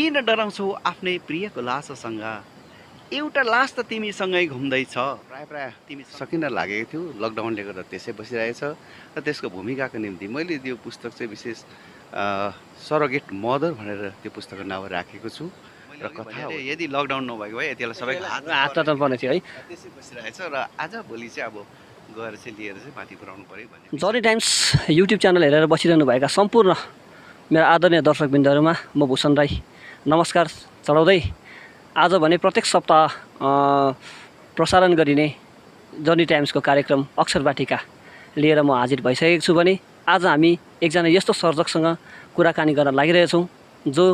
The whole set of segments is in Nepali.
किन डराउँछौ आफ्नै प्रियको लाससँग? एउटा लास त तिमीसँगै घुम्दैछ। प्राय प्राय तिमी सकिन लागेको थियो, लकडाउनले गर्दा त्यसै बसिरहेछ र त्यसको भूमिकाको निम्ति मैले त्यो पुस्तक चाहिँ विशेष सरोगेट मदर भनेर त्यो पुस्तकको नाम राखेको छु। र कथा हो यदि लकडाउन नभएको भए यति बेला सबैको हात त पर्ने थियो है। त्यसै बसिरहेछ र आज भोलि चाहिँ अब गएर चाहिँ लिएर चाहिँ माथि पुऱ्याउनु पऱ्यो भन्ने। जर्नी टाइम्स युट्युब च्यानल हेरेर बसिरहनुभएका सम्पूर्ण मेरो आदरणीय दर्शकबिन्दुहरूमा म भूषण राई नमस्कार चढाउँदै आज भने प्रत्येक सप्ताह प्रसारण गरिने जर्नी टाइम्सको कार्यक्रम अक्षर वाटिका लिएर म हाजिर भइसकेको छु भने आज हामी एकजना यस्तो सर्जकसँग कुराकानी गर्न लागिरहेछौँ जो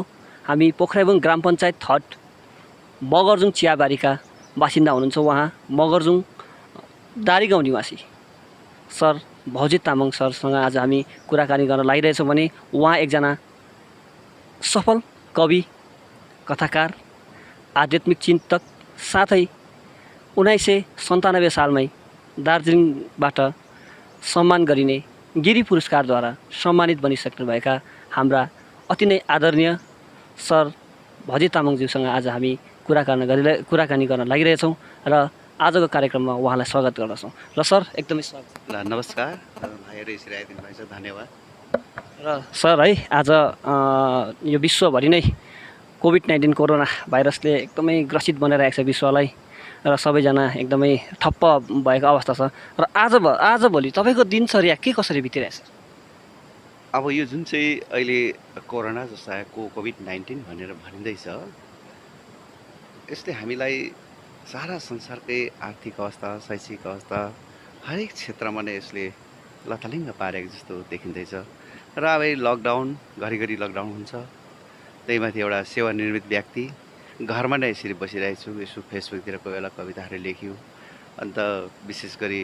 हामी पोखराबुङ ग्राम पञ्चायत 3 मगरजुङ चियाबारीका बासिन्दा हुनुहुन्छ। उहाँ मगरजुङ दारीगाउँ निवासी सर भौजित तामाङ सरसँग आज हामी कुराकानी गर्न लागिरहेछौँ भने उहाँ एकजना सफल कवि, कथाकार, आध्यात्मिक चिन्तक साथै 1997 सालमै दार्जिलिङबाट सम्मान गरिने गिरी पुरस्कारद्वारा सम्मानित बनिसक्नुभएका हाम्रा अति नै आदरणीय सर भौजित तामाङज्यूसँग आज हामी कुराकानी गर्न लागिरहेछौँ र आजको कार्यक्रममा उहाँलाई स्वागत गर्दछौँ। र सर एकदमै स्वागत। ल नमस्कार भाइहरू, यसरी आइदिनु भएछ धन्यवाद। र सर है आज यो विश्वभरि नै कोभिड-19 कोरोना भाइरसले एकदमै ग्रसित बनाइरहेको छ विश्वलाई र सबैजना एकदमै ठप्प भएको अवस्था छ। र आजभोलि तपाईँको दिनचर्या के कसरी बितिरहेछ? अब यो जुन चाहिँ अहिले कोरोना जस्ता कोभिड-19 भनेर भनिँदैछ, यसले हामीलाई सारा संसारकै आर्थिक अवस्था, शैक्षिक अवस्था हरेक क्षेत्रमा नै यसले लथालिङ्ग पारेको जस्तो देखिँदैछ। र अब लकडाउन घरिघरि लकडाउन हुन्छ, त्यहीमाथि एउटा सेवानिवृत्त व्यक्ति घरमा नै यसरी बसिरहेको छु। यसो फेसबुकतिर कोही बेला कविताहरू लेख्यो, अन्त विशेष गरी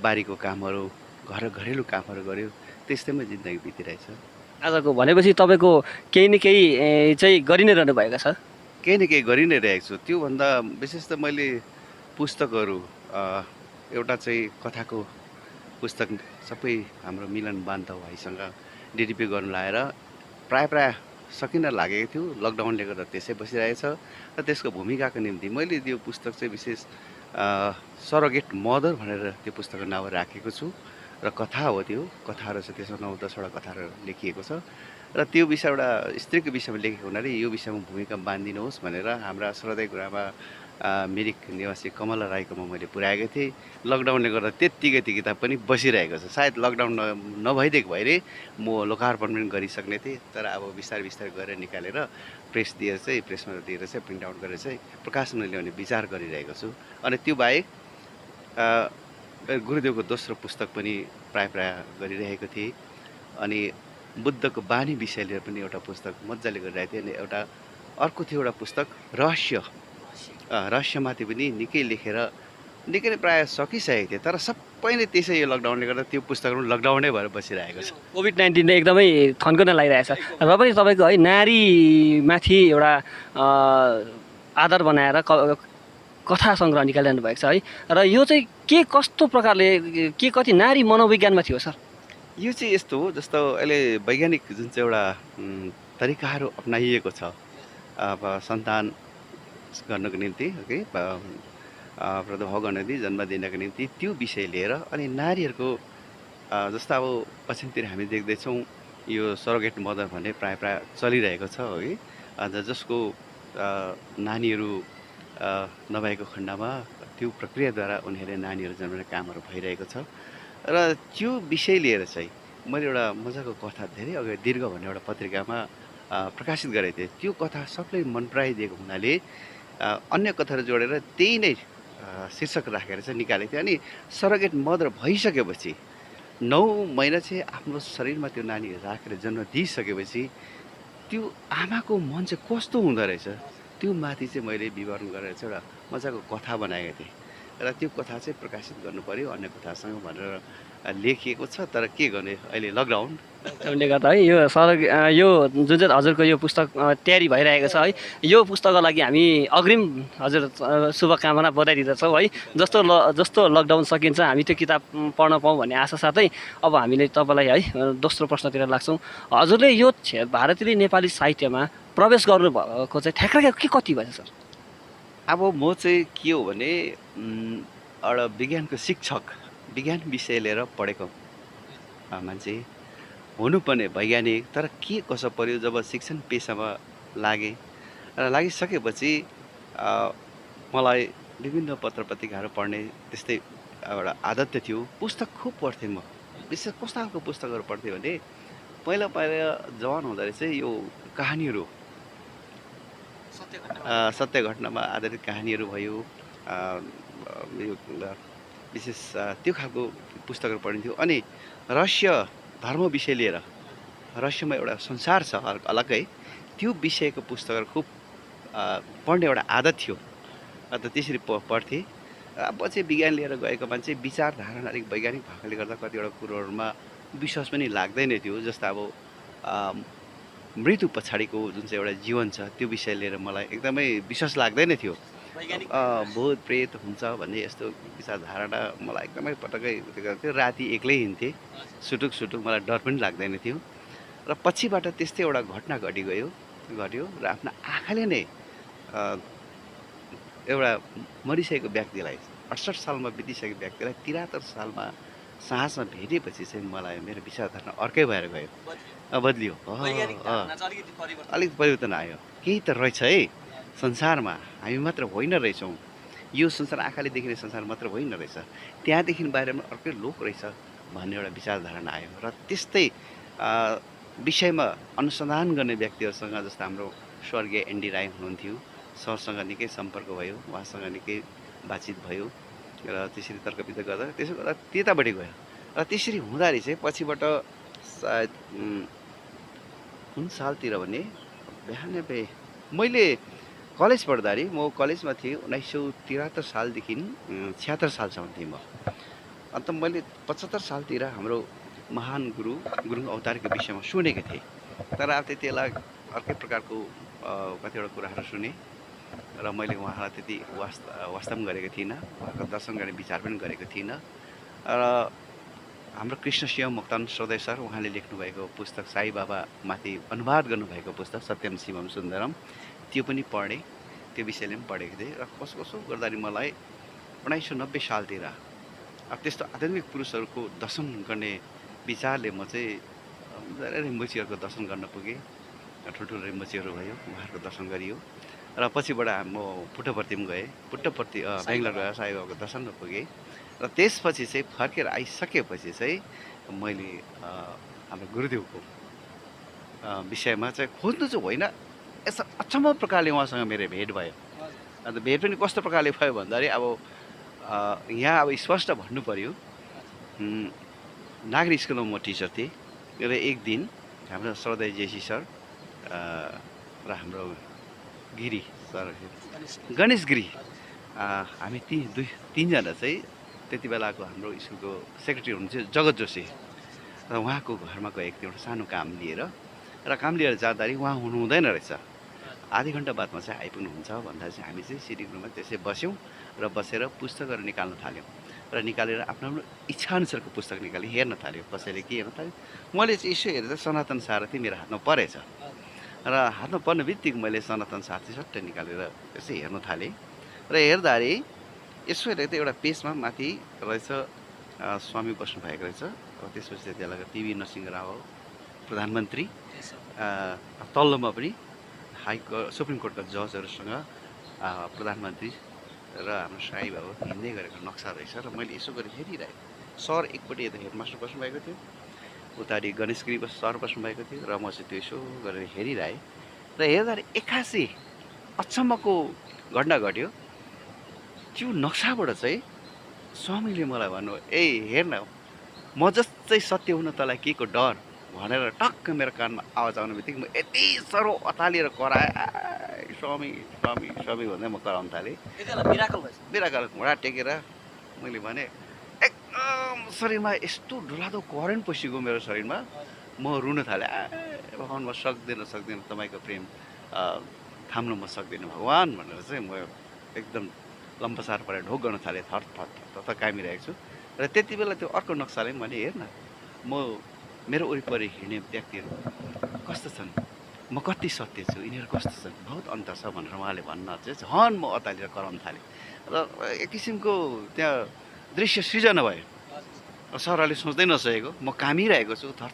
बारीको कामहरू, घरेलु कामहरू गऱ्यो, त्यस्तैमा जिन्दगी बितिरहेछ। आजको भनेपछि तपाईँको केही न केही चाहिँ गरि नै रहनु भएको छ? केही न केही गरि नै रहेको छु। त्योभन्दा विशेष त मैले पुस्तकहरू एउटा चाहिँ कथाको पुस्तक सबै हाम्रो मिलन बान्धव भाइसँग डिडिपी गर्नु लाएर प्राय सकिन लागेको थियो, लकडाउनले गर्दा त्यसै बसिरहेछ र त्यसको भूमिकाको निम्ति मैले त्यो पुस्तक चाहिँ विशेष सरोगेट मदर भनेर त्यो पुस्तकको नाम राखेको छु। र कथा हो, त्यो कथाहरू छ, त्यसमा 9-10वटा कथाहरू लेखिएको छ र त्यो विषय एउटा स्त्रीको विषयमा लेखेको हुनाले यो विषयमा भूमिका बाँधिनुहोस् भनेर हाम्रा श्रद्धेय गुरुआमा मिरिक निवासी कमला राईकोमा मैले पुर्याएको थिएँ। लकडाउनले गर्दा त्यत्तिकै त्यो किताब पनि बसिरहेको छ। सायद लकडाउन नभइदिएको भए म लोकार्पण पनि गरिसक्ने थिएँ, तर अब बिस्तारै गरेर निकालेर प्रेसमा दिएर चाहिँ प्रिन्ट आउट गरेर चाहिँ प्रकाशनमा ल्याउने विचार गरिरहेको छु। अनि त्यो बाहेक गुरुदेवको दोस्रो पुस्तक पनि प्राय गरिरहेको थिएँ। अनि बुद्धको बानी विषय लिएर पनि एउटा पुस्तक मजाले गरिरहेको थिएँ। अनि एउटा अर्को थियो एउटा पुस्तक रहस्यमाथि पनि निकै लेखेर निकै नै प्राय सकिसकेको थिएँ, तर सबै नै त्यसै यो लकडाउनले गर्दा त्यो पुस्तकहरू लकडाउनै भएर बसिरहेको छ। कोभिड-19ले एकदमै थन्किन लागिरहेछ र पनि तपाईँको है नारीमाथि एउटा आधार बनाएर कथा सङ्ग्रह निकालिरहनु भएको छ है। र यो चाहिँ कस्तो प्रकारले कति नारी मनोविज्ञानमा थियो सर? यो चाहिँ यस्तो हो, जस्तो अहिले वैज्ञानिक जुन चाहिँ एउटा तरिकाहरू अप्नाइएको छ अब सन्तान गर्नको निम्ति, प्रदुभाव गर्नको निम्ति, जन्म दिनको निम्ति, त्यो विषय लिएर अनि नारीहरूको जस्तो अब पश्चिमतिर हामी देख्दैछौँ यो सरोगेट मदर भन्ने प्राय चलिरहेको छ है। जसको नानीहरू नभएको खण्डमा त्यो प्रक्रियाद्वारा उनीहरूले नानीहरू जन्माउने कामहरू भइरहेको छ। र त्यो विषय लिएर चाहिँ मैले एउटा मजाको कथा धेरै अगाडि दीर्घ भन्ने एउटा पत्रिकामा प्रकाशित गरेको थिएँ। त्यो कथा सबले मन पराइदिएको हुनाले अन्य कथाहरू जोडेर त्यही नै शीर्षक राखेर चाहिँ निकालेको थिएँ। अनि सरोगेट मदर भइसकेपछि 9 महिना चाहिँ आफ्नो शरीरमा त्यो नानी राखेर जन्म दिइसकेपछि त्यो आमाको मन चाहिँ कस्तो हुँदो रहेछ त्यो माथि चाहिँ मैले विवरण गरेर चाहिँ एउटा मजाको कथा बनाएको थिएँ। र त्यो कथा चाहिँ प्रकाशित गर्नु पर्यो अन्य कथासँग भनेर लेखिएको छ। तर के गर्ने, अहिले लकडाउनले गर्दा है यो जुन चाहिँ हजुरको यो पुस्तक तयारी भइरहेको छ है, यो पुस्तकको लागि हामी अग्रिम हजुर शुभकामना बधाई दिँदछौँ है। जस्तो लकडाउन सकिन्छ हामी त्यो किताब पढ्न पाऊँ भन्ने आशा साथै अब हामीले तपाईँलाई है दोस्रो प्रश्नतिर लाग्छौँ। हजुरले यो भारतीय नेपाली साहित्यमा प्रवेश गर्नुभएको चाहिँ ठ्याक्कै के कति भएछ सर? अब म चाहिँ के हो भने एउटा विज्ञानको शिक्षक, विज्ञान विषय लिएर पढेको मान्छे, हुनुपर्ने वैज्ञानिक, तर के कसो पर्यो जब शिक्षण पेसामा लागेँ र लागिसकेपछि मलाई विभिन्न पत्र पत्रिकाहरू पढ्ने त्यस्तै एउटा आदत त थियो। पुस्तक खुब पढ्थेँ म। विशेष कस्तो खालको पुस्तकहरू पढ्थेँ भने पहिला जवान हुँदाखेरि चाहिँ यो कहानीहरू, सत्य घटनामा आधारित कहानीहरू भयो, यो विशेष त्यो खालको पुस्तकहरू पढिन्थ्यो। अनि रहस्य धर्म विषय लिएर, रहस्यमा एउटा संसार छ अलग्गै, त्यो विषयको पुस्तकहरू खुब पढ्ने एउटा आदत थियो। अन्त त्यसरी पढ्थेँ। पछि विज्ञान लिएर गएको मान्छे विचारधारा अलिक वैज्ञानिक भएकोले गर्दा कतिवटा कुरोहरूमा विश्वास पनि लाग्दैन थियो। जस्तो अब मृत्यु पछाडिको जुन चाहिँ एउटा जीवन छ त्यो विषय लिएर मलाई एकदमै विश्वास लाग्दैन थियो। भूत प्रेत हुन्छ भन्ने यस्तो विचारधारणा मलाई एकदमै पटक्कै थियो। राति एक्लै हिँड्थेँ, सुटुक मलाई डर पनि लाग्दैन थियो। र पछिबाट त्यस्तै एउटा घटना घट्यो र आफ्नो आँखाले नै एउटा मरिसकेको व्यक्तिलाई, 68 सालमा बितिसकेको व्यक्तिलाई 73 सालमा साहसमा भेटेपछि चाहिँ मलाई मेरो विचारधारा अर्कै भएर गयो, बद्लियो। अलिक परिवर्तन आयो। केही त रहेछ है संसारमा, हामी मात्र होइन रहेछौँ, यो संसार आँखाले देखिने संसार मात्र होइन रहेछ, त्यहाँदेखि बाहिरमा अर्कै लोक रहेछ भन्ने एउटा विचारधारणा आयो। र त्यस्तै विषयमा अनुसन्धान गर्ने व्यक्तिहरूसँग, जस्तो हाम्रो स्वर्गीय एनडी राई हुनुहुन्थ्यो, सरसँग निकै सम्पर्क भयो, उहाँसँग निकै बातचित भयो र त्यसरी तर्कवितर्क गर्दा त्यसो गर्दा त्यतापट्टि गयो। र त्यसरी हुँदाखेरि चाहिँ पछिबाट सायद कुन सालतिर भने 92 मैले कलेज पढ्दाखेरि, म कलेजमा थिएँ 1973 सालदेखि 76 सालसम्म थिएँ म। अन्त मैले 75 सालतिर हाम्रो महान गुरुङ अवतारको विषयमा सुनेको थिएँ। तर अब त्यति बेला अर्कै प्रकारको कतिवटा कुराहरू सुने र मैले उहाँलाई त्यति वास्ता पनि गरेको थिइनँ, उहाँको दर्शन गर्ने विचार पनि गरेको थिइनँ। र हाम्रो कृष्णसिंह मोक्तान श्रोदय सर, उहाँले लेख्नुभएको पुस्तक, साई बाबामाथि अनुवाद गर्नुभएको पुस्तक सत्यम शिवम सुन्दरम, त्यो पनि पढेँ, त्यो विषयले पनि पढेको थिएँ। र कसो गर्दाखेरि मलाई 1990 सालतिर अब त्यस्तो आध्यात्मिक पुरुषहरूको दर्शन गर्ने विचारले म चाहिँ धेरै रिम्बुचीहरूको दर्शन गर्न पुगेँ। ठुल्ठुलो रिम्बुचीहरू भयो, उहाँहरूको दर्शन गरियो। र पछिबाट म पुट्टपर्ती पनि गएँ, बेङ्गलोर गएर साईबाबाको दर्शनमा पुगेँ। र त्यसपछि चाहिँ फर्केर आइसकेपछि चाहिँ मैले हाम्रो गुरुदेवको विषयमा चाहिँ खोज्नु चाहिँ होइन, यसो अचम्म प्रकारले उहाँसँग मेरो भेट भयो। अन्त भेट पनि कस्तो प्रकारले भयो भन्दाखेरि अब यहाँ अब स्पष्ट भन्नु पऱ्यो, नागरी स्कुलमा म टिचर थिएँ र एक दिन हाम्रो श्रद्धेय जेसी सर र हाम्रो गिरी सर, गणेश गिरी, हामी तीनजना चाहिँ त्यति बेलाको हाम्रो स्कुलको सेक्रेटरी हुनुहुन्छ जगत जोशी, र उहाँको घरमा गएको थियो एउटा सानो काम लिएर। र काम लिएर जाँदाखेरि उहाँ हुनुहुँदैन रहेछ, आधी घन्टा बादमा चाहिँ आइपुग्नुहुन्छ भन्दा चाहिँ हामी चाहिँ सिटिङ रुममा त्यसै बस्यौँ र बसेर पुस्तकहरू निकाल्न थाल्यौँ। र निकालेर आफ्नो आफ्नो इच्छाअनुसारको पुस्तक निकाली हेर्न थाल्यो। कसैले के हेर्न थाल्यो, मैले चाहिँ यसो हेरेर सनातन सारथी मेरो हातमा परेछ र हातमा पर्ने बित्तिकै मैले सनातन सारथी सट्टै निकालेर यसो हेर्न थालेँ। र हेर्दाखेरि यसो हेरेको एउटा पेजमा माथि रहेछ स्वामी बस्नुभएको रहेछ। अब त्यसपछि त्यति बेला पिभी नरसिंह राव प्रधानमन्त्री, तल्लोमा पनि सुप्रिम कोर्टका जजहरूसँग प्रधानमन्त्री र हाम्रो साई बाबा हिँड्दै गरेको नक्सा रहेछ। र मैले यसो गरेर हेरिरहेँ। सर एकपट्टि यता हेडमास्टर बस्नुभएको थियो, उतारि गणेश गिरी सर बस्नुभएको थियो, र म चाहिँ त्यो यसो गरेर हेरिरहेँ। र हेर्दाखेरि एक्कासी अचम्मको घटना घट्यो। त्यो नक्साबाट चाहिँ स्वामीले मलाई भन्नु, ए हेर न, म जस्तै सत्य हुन तँलाई के को डर भनेर टक्क मेरो कानमा आवाज आउने बित्तिकै म यति साह्रो अतालिएर कराएँ, स्वामी स्वामी स्वामी भन्दै म कराउन थालेँ। बिराकल घुँडा टेकेर मैले भने, एकदम शरीरमा यस्तो डुलादो करेन्ट पसिगयो मेरो शरीरमा। म रुन थालेँ, भगवान् म सक्दिनँ तपाईँको प्रेम थाम्न म सक्दिनँ भगवान् भनेर चाहिँ म एकदम लम्पसार परेर ढोक गर्न थालेँ, थर कामिरहेको छु। र त्यति बेला त्यो अर्को नक्साले मैले हेर न, मेरो वरिपरि हिँड्ने व्यक्तिहरू कस्तो छन्, म कति सत्य छु, यिनीहरू कस्तो छ, बहुत अन्तर छ भनेर उहाँले भन्न चाहिँ झन् म अतालिएर कराउन थालेँ र एक किसिमको त्यहाँ दृश्य सृजना भयो। सरहरूले सोच्दै नसकेको म कामिरहेको छु, थर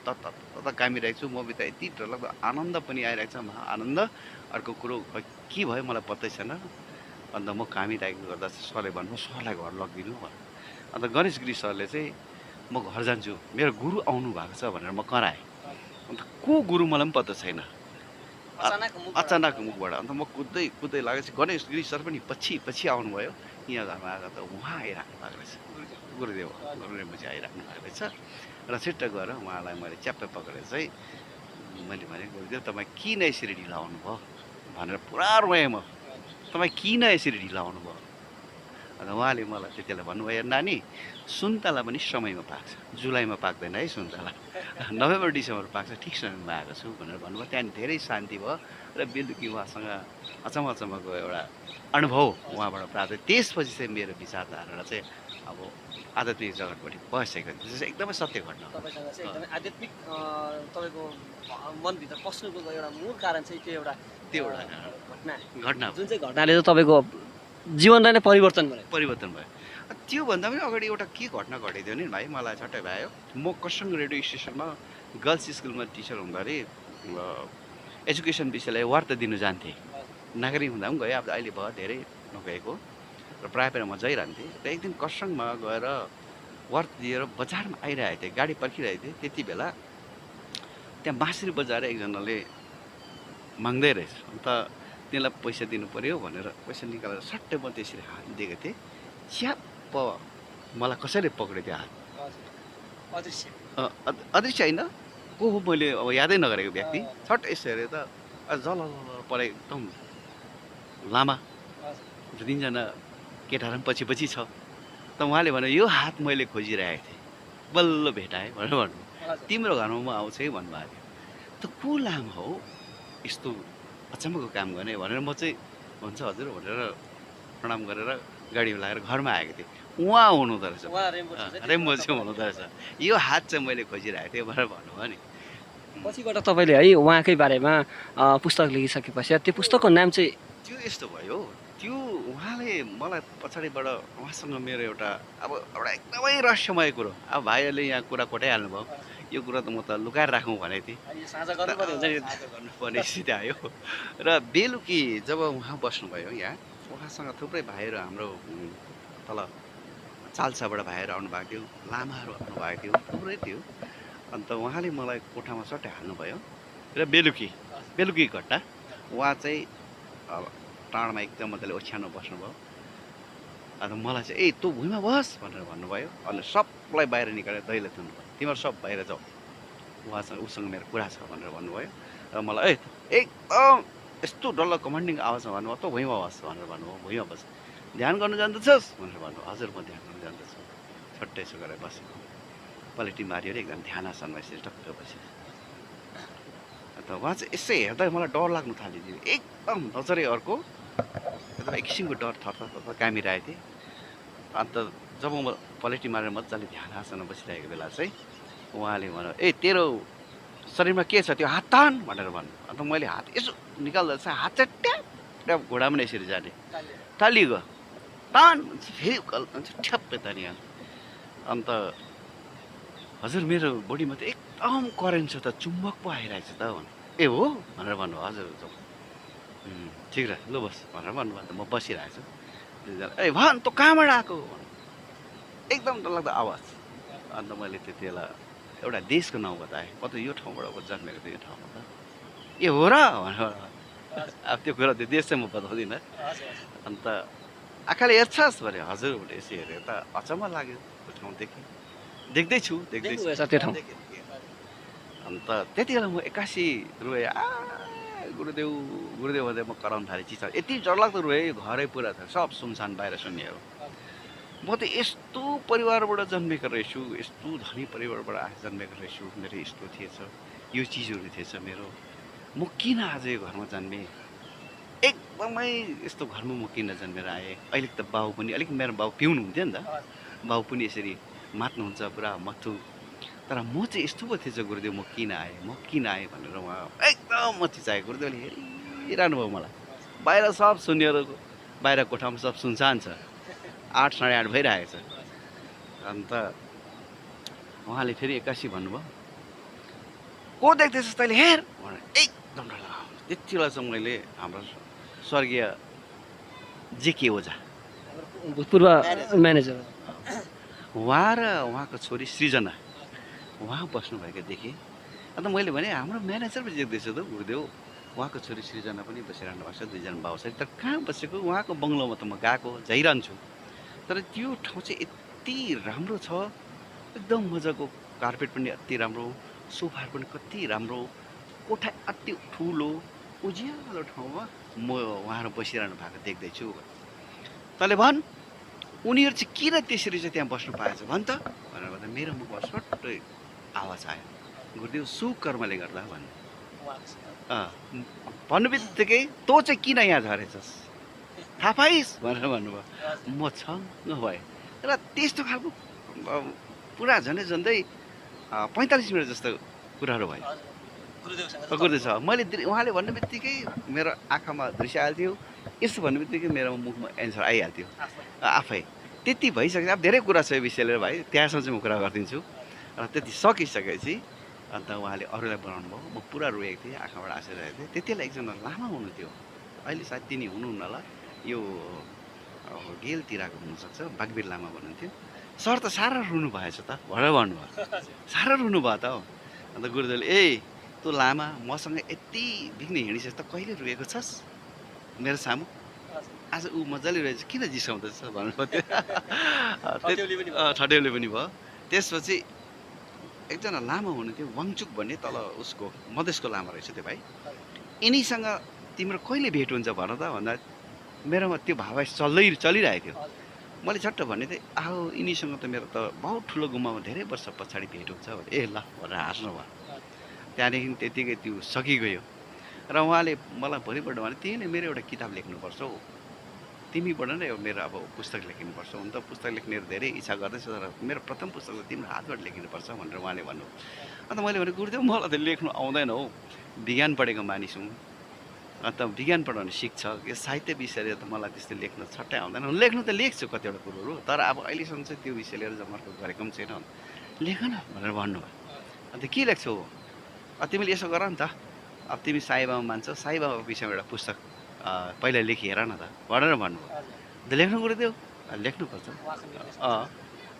कामिरहेको छु, म भित्र यति डरलाग्दो आनन्द पनि आइरहेको छ, महा आनन्द। अर्को कुरो खै के भयो मलाई पत्तै छैन। अन्त म कामिरहेको गर्दा सरले भन्नुभयो सरलाई घर लगिदिनु भन्यो। अन्त गणेश गिरी सरले चाहिँ म घर जान्छु, मेरो गुरु आउनु भएको छ भनेर म कराएँ। अन्त को गुरु मलाई पनि पत्ता छैन, अचानक मुखबाट। अन्त म कुद्दै लागेपछि गणेश गिरी सर पनि पछि आउनुभयो। यहाँ घरमा आएको त उहाँ आइराख्नु भएको रहेछ, गुरुदेवजी आइराख्नु भएको रहेछ र छिट्ट गएर उहाँलाई मैले च्याप्पै पक्रेर चाहिँ मैले भने गुरुदेव तपाईँ किन यसरी ढिलो आउनुभयो भनेर पुरा रोएँ म, तपाईँ किन यसरी ढिलो आउनुभयो। अन्त उहाँले मलाई त्यति बेला भन्नुभयो नानी सुन्तला पनि समयमा पाक्छ, जुलाईमा पाक्दैन है सुन्तला, नोभेम्बर डिसेम्बर पाक्छ, ठिक समयमा आएको छु भनेर भन्नुभयो। त्यहाँदेखि धेरै शान्ति भयो र बेलुकी उहाँसँग अचम्मको एउटा अनुभव उहाँबाट प्राप्त। त्यसपछि चाहिँ मेरो विचारधारा चाहिँ अब आध्यात्मिक जगतपट्टि बसेको थियो। त्यो चाहिँ एकदमै सत्य घटना हो। तपाईँसँग चाहिँ एकदमै आध्यात्मिक तपाईँको मनभित्र पस्नुको एउटा मूल कारण चाहिँ त्यो एउटा घटना जुन चाहिँ घटनाले चाहिँ तपाईँको जीवनलाई नै परिवर्तन भयो। त्योभन्दा पनि अगाडि एउटा के घटना घटेको थियो नि भाइ, मलाई छट्टै भयो। म खरसाङ रेडियो स्टेसनमा गर्ल्स स्कुलमा टिचर हुँदाखेरि एजुकेसन विषयलाई वार्ता दिनु जान्थेँ। नागरिक हुँदा पनि गएँ, अब अहिले भयो धेरै नगएको र प्रायः म जाइरहन्थेँ। र एक दिन खरसाङमा गएर वार्ता दिएर बजारमा आइरहेको थिएँ, गाडी पर्खिरहेको थिएँ। त्यति बेला त्यहाँ बाँसुरी बजाएर एकजनाले माग्दै रहेछ। अन्त त्यसलाई पैसा दिनु पऱ्यो भनेर पैसा निकालेर सट्टै म त्यसरी हात दिएको थिएँ। च्याप्प मलाई कसैले पक्रियो त्यो हात। अदृश्य होइन, को हो मैले अब यादै नगरेको व्यक्ति। छट्ट यसो हेरेँ त जल परे एकदम लामा, तिनजना केटाहरू पनि पछि छ। त उहाँले भन्यो यो हात मैले खोजिरहेको थिएँ, बल्ल भेटाएँ भनेर भन्नु। तिम्रो घरमा म आउँछु है भन्नुभएको थियो। त को लामा हो यस्तो अचम्मको काम गर्ने भनेर म चाहिँ हुन्छ हजुर भनेर प्रणाम गरेर गाडीमा लागेर घरमा आएको थिएँ। उहाँ हुनुहुँदो रहेछ, रेम्बोजी हुनुहुँदो रहेछ। यो हात चाहिँ मैले खोजिरहेको थिएँ भनेर भन्नुभयो नि। पछिबाट तपाईँले है उहाँकै बारेमा पुस्तक लेखिसकेपछि त्यो पुस्तकको नाम चाहिँ त्यो यस्तो भयो, त्यो उहाँले मलाई पछाडिबाट उहाँसँग मेरो एउटा अब एउटा एकदमै रहस्यमय कुरो, अब भाइहरूले यहाँ कुरा कोटाइहाल्नु भयो, यो कुरा त म त लुकाएर राखौँ भनेको थिएँ, साझा गर्नुपर्ने स्थिति आयो। र बेलुकी जब उहाँ बस्नुभयो यहाँ, उहाँसँग थुप्रै भाइहरू हाम्रो तल चाल्साबाट भाइहरू आउनुभएको थियो, लामाहरू आउनुभएको थियो, थुप्रै थियो। अन्त उहाँले मलाई कोठामा सट्टै हाल्नुभयो र बेलुकी घटना। उहाँ चाहिँ टाढामा एकदम मजाले ओछ्यानमा बस्नुभयो। अन्त मलाई चाहिँ ए तँ भुइँमा बस भनेर भन्नुभयो। अनि सबलाई बाहिर निकालेर दैलो थुन्नुभयो, तिमीहरू सब बाहिर जाऊ, उसँग मेरो कुरा छ भनेर भन्नुभयो। र मलाई एकदम यस्तो डल्लो कमान्डिङ आवाजमा भन्नुभयो तँ भुइँमा बस भनेर भन्नुभयो। भुइँमा बस, ध्यान गर्न जान्दछस् भनेर भन्नुभयो। हजुर म ध्यान गर्न जान्दछु। छट्टै यसो गरेर बसेको, पलेटी मारियो र एकदम ध्यान आसनमा यसरी टक्क बसेँ। अन्त उहाँ चाहिँ यसै हेर्दा मलाई डर लाग्नु थाल्यो, एकदम नजरै अर्को, एकदम एक किसिमको डर थर कामिरहेको थिएँ। अन्त जब म पलेटी मारेर मजाले ध्यान आसनमा बसिरहेको बेला चाहिँ उहाँले भन्यो ए तेरो शरीरमा के छ त्यो हात तान भनेर भन्नु। अन्त मैले हात यसो निकाल्दा चाहिँ हात चाहिँ ट्याप घुँडामा यसरी जाने तालिगयो, तान फेरि ठ्याप्पै तानियो। अन्त हजुर मेरो बोडीमा त एकदम करेन्ट छ त, चुम्बक पो आइरहेको छ त भन्नु। ए हो भनेर भन्नु। हजुर ठिक र ल बस भनेर भन्नुभयो। अन्त म बसिरहेको छु। ए भन् तँ कहाँबाट आएको एकदम डरलाग्दो आवाज। अन्त मैले त्यति बेला एउटा देशको नाउँ बताएँ, म त यो ठाउँबाट जन्मेको थिएँ, यो ठाउँमा त ए हो र भनेर। अब त्यो कुरा त्यो देश चाहिँ म बताउँदिनँ। अन्त आँखाले हेर्छस् भने हजुर भने यसो हेरेर त अचम्म लाग्यो। त्यो ठाउँ देख्दैछु। अन्त त्यति बेला म एक्कासी रोएँ, गुरुदेव गुरुदेव भन्दै म कराउन थालेँ चिचा। यति डरलाग्दो रोएँ, घरै पुरा छ, सब सुनसान बाहिर सुन्नेहरू। म त यस्तो परिवारबाट जन्मेको रहेछु, यस्तो धनी परिवारबाट जन्मेको रहेछु, मेरो यस्तो थिएछ, यो चिजहरू थिएछ मेरो, म किन आज यो घरमा जन्मेँ, एकदमै यस्तो घरमा म किन जन्मेर आएँ। अहिले त बाउ पनि अलिक, मेरो बाउ पिउनु हुन्थ्यो नि त, बाउ पनि यसरी मात्नुहुन्छ पुरा मथु तर म चाहिँ यस्तो पो थिएछ गुरुदेव, म किन आएँ भनेर उहाँ एकदम म चिचाएँ। गुरुदेवले हेरिरहनु भयो मलाई। बाहिर सब शून्यहरू, बाहिर कोठामा सब सुनसान छ, 8 साढे 8 भइरहेको छ। अन्त उहाँले फेरि एक्कासी भन्नुभयो, को देख्दैछस् तैँले, हेर भनेर एकदम डर लाग्यो। त्यति बेला चाहिँ मैले हाम्रो स्वर्गीय जेके ओझा, भूतपूर्व म्यानेजर। उहाँ र उहाँको छोरी सृजना, उहाँ बस्नुभएको देखेँ। अन्त मैले भने हाम्रो म्यानेजर पो देख्दैछ त गुरुदेव, उहाँको छोरी सृजना पनि बसिरहनु भएको छ, दुईजना बाउ छ। तर कहाँ बसेको, उहाँको बङ्गलोमा त म गएको जाइरहन्छु। तर त्यो ठाउँ चाहिँ यति राम्रो छ, एकदम मजाको, कार्पेट पनि अति राम्रो, सोफाहरू पनि कति राम्रो, कोठा अति ठुलो, उज्यालो ठाउँमा म उहाँहरू बसिरहनु भएको देख्दैछु। तँले भन्, उनीहरू चाहिँ किन त्यसरी चाहिँ त्यहाँ बस्नु पाएछ भन् त भनेर भन्दा मेरो मुखमा सट्टै आवाज आयो, गुरुदेव सुकर्मले गर्दा भन्नु। भन्नु बित्तिकै तँ चाहिँ किन यहाँ झरेछस्, थाहा पाइस् भनेर भन्नुभयो। म छङ्ग भएँ। र त्यस्तो खालको पुरा झन्डै 45 मिनट जस्तो कुराहरू भयो गुरुदेवसँग। मैले उहाँले भन्ने बित्तिकै मेरो आँखामा दृश्य आइहाल्थ्यो, यसो भन्ने बित्तिकै मेरो मुखमा एन्सर आइहाल्थ्यो आफै। त्यति भइसकेपछि अब धेरै कुरा छ यो विषय लिएर भाइ, त्यहाँसम्म चाहिँ म कुरा गरिदिन्छु। र त्यति सकिसकेपछि अन्त उहाँले अरूलाई बनाउनु भयो, म पुरा रोएको थिएँ, आँखाबाट आँसिरहेको थिएँ। त्यति बेला एकजना लामा हुनुहुन्थ्यो, अहिले सायद तिनी हुनुहुन्न होला, यो गेलतिरको हुनसक्छ, बागवीर लामा भन्नुहुन्थ्यो। सर त साह्रो रुनु भएछ त भनेर भन्नुभयो। साह्रो रुनु भयो त। अन्त गुरुदेवले, ए तँ लामा मसँग यति बिग्ने हिँडिछस् त कहिले रुएको छस् मेरो सामु, आज ऊ मजाले रहेछ, किन जिसाउँदैछ भन्नुभयो। ठट्यौली पनि भयो। त्यसपछि एकजना लामा हुनुहुन्थ्यो, वाङचुक भन्ने, तल उसको मधेसको लामा रहेछ त्यो भाइ। यिनीसँग तिम्रो कहिले भेट हुन्छ भन त भन्दा मेरोमा त्यो भाव चलिरहेको थियो। मैले झट्ट भन्ने थिएँ, आहो यिनीसँग त मेरो त बहुत ठुलो गुम्बामा धेरै वर्ष पछाडि भेट हुन्छ भने, ए ल भनेर हाँस्नु भयो। त्यहाँदेखि त्यतिकै त्यो सकिगयो। र उहाँले मलाई भोलिपल्ट भने, तिमीले मेरो एउटा किताब लेख्नुपर्छ हौ, तिमीबाट नै मेरो अब पुस्तक लेखिनुपर्छ। हुन त पुस्तक लेख्ने धेरै इच्छा गर्दैछ, तर मेरो प्रथम पुस्तक त तिम्रो हातबाट लेखिनुपर्छ भनेर उहाँले भन्नु। अन्त मैले भने, गुरुदेव मलाई त लेख्नु आउँदैन हौ, विज्ञान पढेको मानिस हुँ, अन्त विज्ञान पढाउने सिक्छ, यो साहित्य विषय लिएर त मलाई त्यस्तो लेख्न छट्टै आउँदैन। लेख्नु त लेख्छु कतिवटा कुरोहरू, तर अब अहिलेसम्म चाहिँ त्यो विषय लिएर जमर्को गरेको पनि छैन, लेख न भनेर भन्नुभयो। अन्त के लेख्छौ, तिमीले यसो गर नि त, अब तिमी साईबाबा मान्छौ, साईबाबाको विषयमा एउटा पुस्तक पहिला लेखि हेर न त भनेर भन्नुभयो। अन्त लेख्नु गुरुदेव, लेख्नुपर्छ,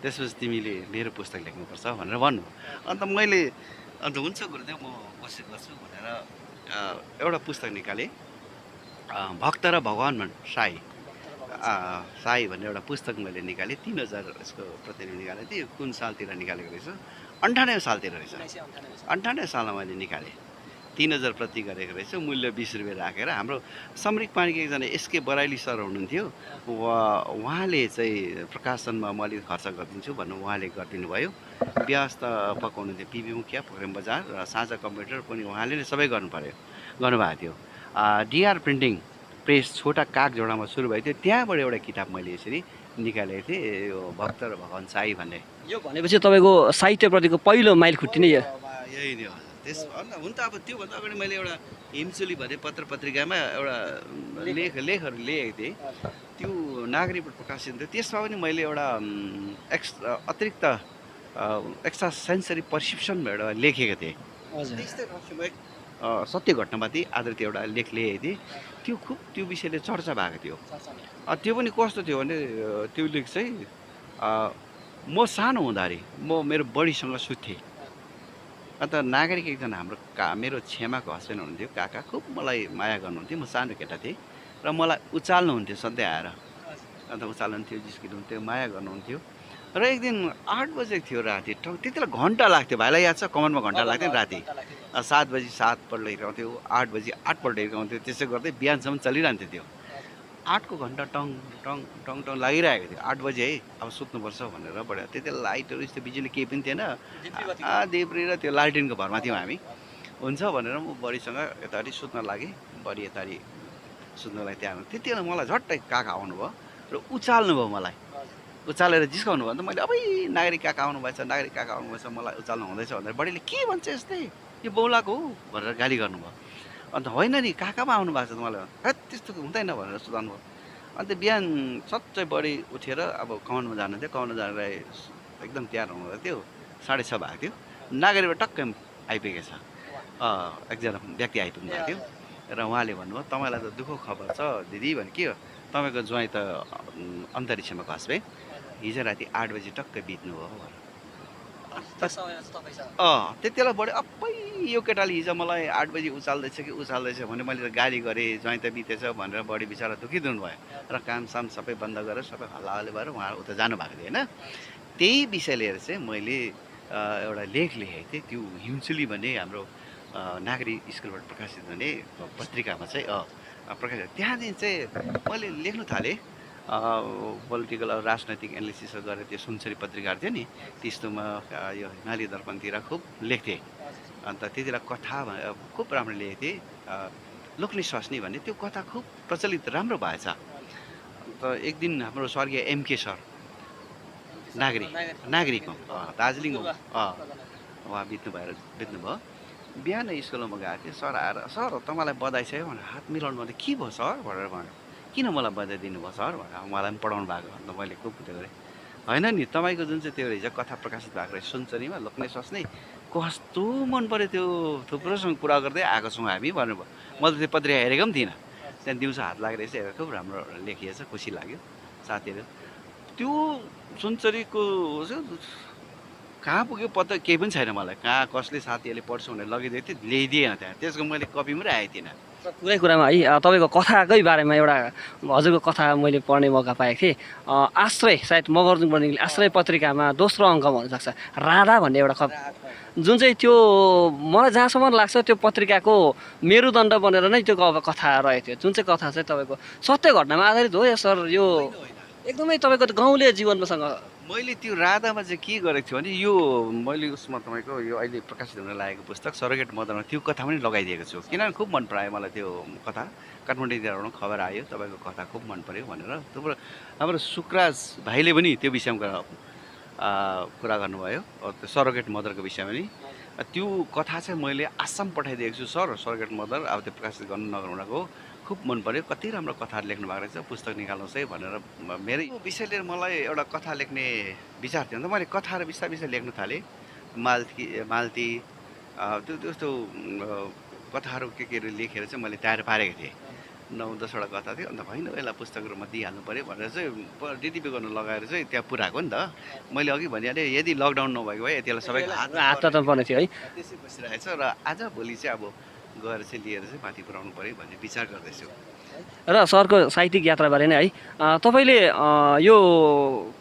त्यसपछि तिमीले मेरो पुस्तक लेख्नुपर्छ भनेर भन्नुभयो। अन्त मैले, अन्त हुन्छ गुरुदेव म कोसिस गर्छु भनेर एउटा पुस्तक निकालेँ, भक्त र भगवान साई भन्ने एउटा पुस्तक मैले निकालेँ। 3000 यसको प्रतिलिपि निकालेको थिएँ। कुन सालतिर निकालेको रहेछ, 98 सालतिर रहेछ। 98 सालमा मैले निकालेँ, 3000 प्रति गरेको रहेछ, मूल्य 20 रुपियाँ राखेर। हाम्रो समरिक पानीको एकजना एसके बराइली सर हुनुहुन्थ्यो, उहाँले चाहिँ प्रकाशनमा म अलिक खर्च गरिदिन्छु भन्नु, उहाँले गरिदिनु भयो। व्यवस्थापक हुनुहुन्थ्यो पिबी मुखिया, पोखरेम बजार, र साझा कम्प्युटर पनि उहाँले नै सबै गर्नुभएको थियो। डिआर प्रिन्टिङ प्रेस छोटा कागझोडामा सुरु भएको थियो, त्यहाँबाट एउटा किताब मैले यसरी निकालेको थिएँ, यो भक्त र भगवान साई भन्ने। यो भनेपछि तपाईँको साहित्यप्रतिको पहिलो माइलखुट्टी नै यही नै हो। त्यसभन्दा हुन त अब त्योभन्दा अगाडि मैले एउटा हिमचुली भन्ने पत्र पत्रिकामा एउटा लेखहरू लेखेको थिएँ, त्यो नागरिकबाट प्रकाशित थियो। त्यसमा पनि मैले एउटा अतिरिक्त एक्स्ट्रा सेन्सरी पर्सेप्सन एउटा लेखेको थिएँ। त्यस्तै रहस्यमय सत्य घटनामाथि आधारित एउटा लेख लेखेको थिएँ। त्यो खुब त्यो विषयले चर्चा भएको थियो। त्यो पनि कस्तो थियो भने, त्यो लेख चाहिँ म सानो हुँदाखेरि मेरो बडीसँग सुत्थेँ। अन्त नागरिक एकजना हाम्रो मेरो छेमाको हस्बेन्ड हुनुहुन्थ्यो, काका, खुब मलाई माया गर्नुहुन्थ्यो। म सानो केटा थिएँ र मलाई उचाल्नुहुन्थ्यो सधैँ आएर, अन्त उचाल्नुहुन्थ्यो, जिस्किनुहुन्थ्यो, माया गर्नुहुन्थ्यो। र एक दिन 8 बजेको थियो राति, त्यति बेला घन्टा लाग्थ्यो, भाइलाई याद छ, कमानमा घन्टा लाग्थ्यो राति। 7 बजी 7 पल्ट हिर्काउँथ्यो, 8 बजी 8 पल्ट हिर्काउँथ्यो, त्यसै गर्दै बिहानसम्म चलिरहन्थ्यो त्यो। 8को घन्टा टङ टङ टङ टङ लागिरहेको थियो। 8 बजे है अब सुत्नुपर्छ भनेर बढ्यो। त्यति बेला लाइटहरू यस्तो बिजुली केही पनि थिएन, देब्रे र त्यो लालटिनको भरमा थियौँ हामी। हुन्छ भनेर म बडीसँग यतापट्टि सुत्न लागेँ, बडी यतापट्टि सुत्नलाई तयार। त्यति बेला मलाई झट्टै काका आउनुभयो र उचाल्नु भयो मलाई। उचालेर जिस्काउनु भयो। अन्त मैले अबै नागरिक काका आउनुभएछ, नागरिक काका आउनुभएछ, मलाई उचाल्नु हुँदैछ भनेर बडीले के भन्छ यस्तै, यो बौलाको हो भनेर गाली गर्नुभयो। अन्त होइन नि काका पो आउनु भएको छ त मलाई हैट त्यस्तो हुँदैन भनेर सुधार्नु भयो। अन्त बिहान सच्चै बडी उठेर अब कमानमा जानुहुन्थ्यो, कमानमा जाँदा एकदम तयार हुनुहुँदै थियो, 6:30 भएको थियो। नागरीबाट टक्कै आइपुगेछ एकजना व्यक्ति आइपुग्नु भएको थियो र उहाँले भन्नुभयो तपाईँलाई त दुःखको खबर छ दिदी भने के हो, तपाईँको ज्वाइँ त अन्तरिक्षमा खस भए, हिजो राति 8 बजी टक्कै बित्नुभयो भनेर। त्यति बेला बढी अप्पै यो केटाले हिजो मलाई 8 बजी उचाल्दैछ कि उचाल्दैछ भने मैले त गाली गरेँ, ज्वाइँ त बितेछ भनेर बढी बिचरा दुखित हुनुभयो र कामसाम सबै बन्द गरेर सबै हल्लाहल्ली भएर उहाँ उता जानुभएको थियो होइन। त्यही विषय लिएर चाहिँ मैले एउटा लेख लेखेको थिएँ, त्यो हिउँचुली भन्ने हाम्रो नागरिक स्कुलबाट प्रकाशित हुने पत्रिकामा चाहिँ प्रकाशित। त्यहाँदेखि चाहिँ मैले लेख्नु थालेँ पोलिटिकल राजनैतिक एनालिसिस गरेर त्यो सुनसरी पत्रिकाहरू थियो नि त्यस्तोमा यो हिमाली दर्पणतिर खुब लेख्थेँ। अन्त त्यति बेला कथा खुब राम्रो लेखेको थिएँ, लोक्ने स्वास्नी भन्ने त्यो कथा खुब प्रचलित राम्रो भएछ। अन्त एक दिन हाम्रो स्वर्गीय एमके सर नागरिकमा दार्जिलिङमा उहाँ बित्नुभयो। बिहान स्कुलमा गएको थिएँ, सर आएर सर तपाईँलाई बधाई छ भनेर हात मिलाउनु भने के भयो सर भनेर भन्यो। किन मलाई बधाई दिनुभयो सर भनेर मलाई पनि पढाउनु भएको। अन्त मैले खुब त्यो गरेँ, होइन नि तपाईँको जुन चाहिँ त्यो हिजो कथा प्रकाशित भएको रहेछ सुनचरीमा लोक्ने स्वास्नी कस्तो मन पऱ्यो, त्यो थुप्रोसँग कुरा गर्दै आएको छौँ हामी भन्नुभयो। मैले त्यो पत्रिका हेरेको पनि थिइनँ, त्यहाँ दिउँसो हात लागेर चाहिँ हेरेर खुब राम्रो लेखिएछ, खुसी लाग्यो साथीहरू। त्यो सुनचरीको कहाँ पुग्यो पत्ता केही पनि छैन मलाई, कहाँ कसले साथीहरूले पढ्छु भनेर लगिदिएको थियो, ल्याइदिएन त्यहाँ, त्यसको मैले कपी पनि राखेको थिइनँ। कुरै कुरामा है तपाईँको कथाकै बारेमा एउटा हजुरको कथा मैले पढ्ने मौका पाएको थिएँ। आश्रय सायद मगरजुङबाट निक्ले आश्रय पत्रिकामा दोस्रो अङ्कमा हुनसक्छ राधा भन्ने एउटा जुन चाहिँ त्यो मलाई जहाँसम्म लाग्छ त्यो पत्रिकाको मेरुदण्ड बनेर नै त्यो कथा रहेको थियो, जुन चाहिँ कथा चाहिँ तपाईँको सत्य घटनामा आधारित हो या सर? यो एकदमै तपाईँको गाउँले जीवनसँग मैले त्यो राधामा चाहिँ के गरेको छु भने यो मैले उसमा तपाईँको यो अहिले प्रकाशित हुन लागेको पुस्तक सरोगेट मदरमा त्यो कथा पनि लगाइदिएको छु, किनभने खुब मन परायो मलाई त्यो कथा। काठमाडौँबाट खबर आयो तपाईँको कथा खुब मन पऱ्यो भनेर। हाम्रो सुकराज भाइले पनि त्यो विषयमा कुरा गर्नुभयो, त्यो सरोगेट मदरको विषयमा नि। त्यो कथा चाहिँ मैले आसाम पठाइदिएको छु सर, सरोगेट मदर अब त्यो प्रकाशित गर्नु नगर्नुको खुब मन पऱ्यो, कति राम्रो कथाहरू लेख्नु भएको रहेछ, पुस्तक निकाल्नुहोस् है भनेर मेरो विषय लिएर मलाई एउटा कथा लेख्ने विचार थियो। अन्त मैले कथाहरू बिस्तारै बिस्तारै लेख्नु थालेँ, मालती त्यो त्यस्तो कथाहरू केहरू लेखेर चाहिँ मैले तयार पारेको थिएँ। 9-10वटा कथा थियो। अन्त होइन यसलाई पुस्तक रूपमा दिइहाल्नु पऱ्यो भनेर चाहिँ डिटिपी गर्नु लगाएर चाहिँ त्यहाँ पुऱ्याएको नि त। मैले अघि भनिहालेँ यदि लकडाउन नभएको भए यति बेला सबैको हात पर्ने थियो है, त्यसै बसिरहेछ र आज भोलि चाहिँ अब गएर चाहिँ लिएर चाहिँ माथि पुऱ्याउनु पऱ्यो भन्ने विचार गर्दैछु। र सरको साहित्यिक यात्राबारे नै है तपाईँले यो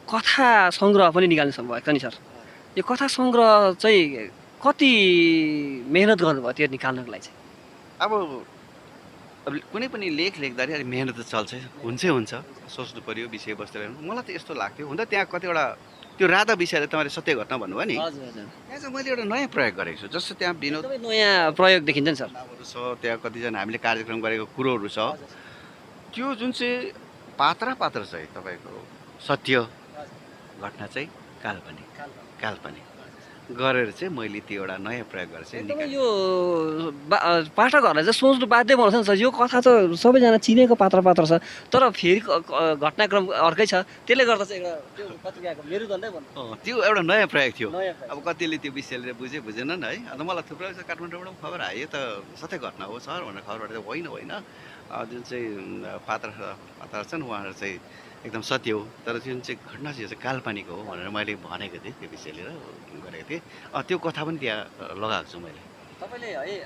कथा सङ्ग्रह पनि निकाल्नु सक्नुभएको छ नि सर। यो कथा सङ्ग्रह चाहिँ कति मेहनत गर्नुभयो त्यो निकाल्नको लागि चाहिँ? अब कुनै पनि लेख लेख्दाखेरि मेहनत त चल्छ, हुन्छ सोच्नु पऱ्यो विषयवस्तु। मलाई त यस्तो लाग्थ्यो, हुन त त्यहाँ कतिवटा त्यो राधा विषयले तपाईँले सत्य घटना भन्नुभयो नि, त्यहाँ चाहिँ मैले एउटा नयाँ प्रयोग गरेको छु। जस्तो त्यहाँ विनोद नयाँ प्रयोग देखिन्छ नि सर, छ त्यहाँ कतिजना हामीले कार्यक्रम गरेको कुरोहरू छ, त्यो जुन चाहिँ पात्र चाहिँ तपाईँको सत्य घटना चाहिँ काल्पनिक गरेर चाहिँ मैले त्यो एउटा नयाँ प्रयोग गरेर चाहिँ एकदमै यो पाठकहरूलाई चाहिँ सोच्नु बाध्य बनाउँछ नि सर। यो कथा त सबैजना चिनेको पात्र छ, तर फेरि घटनाक्रम अर्कै छ, त्यसले गर्दा चाहिँ एउटा त्यो पत्रिकाको मेरुदण्डै भन्नु त्यो एउटा नयाँ प्रयोग थियो। अब कतिले त्यो विषयले बुझेनन् है। अन्त मलाई थुप्रै काठमाडौँबाट पनि खबर आयो त सत्य घटना हो सर भनेर खबरबाट चाहिँ होइन जुन चाहिँ पात्र छन् उहाँहरू चाहिँ एकदम सत्य हो, तर जुन चाहिँ घटना चाहिँ काल्पनिक हो भनेर मैले भनेको थिएँ, त्यो विषय लिएर गरेको थिएँ। त्यो कथा पनि त्यहाँ लगाएको छु मैले। तपाईँले है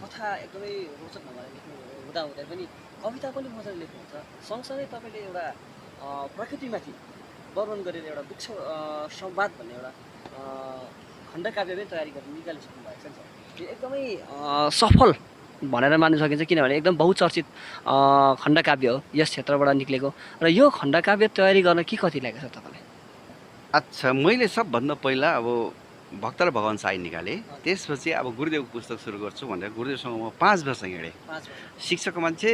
कथा एकदमै रोचक ढङ्गले लेख्नु हुँदाहुँदै पनि कविता पनि मजाले लेख्नुहुन्छ, सँगसँगै तपाईँले एउटा प्रकृतिमाथि वर्णन गरेर एउटा वृक्ष संवाद भन्ने एउटा खण्डकाव्य पनि तयारी गरेर निकालिसक्नु भएको छ नि सर। यो एकदमै सफल भनेर मान्न सकिन्छ, किनभने एकदम बहुचर्चित खण्डकाव्य हो यस क्षेत्रबाट निक्लेको। र यो खण्डकाव्य तयारी गर्न के कति लागेको छ तपाईँलाई? अच्छा, मैले सबभन्दा पहिला अब भक्त र भगवान साई निकालेँ, त्यसपछि अब गुरुदेवको पुस्तक सुरु गर्छु भनेर गुरुदेवसँग म 5 वर्ष हिँडेँ। शिक्षकको मान्छे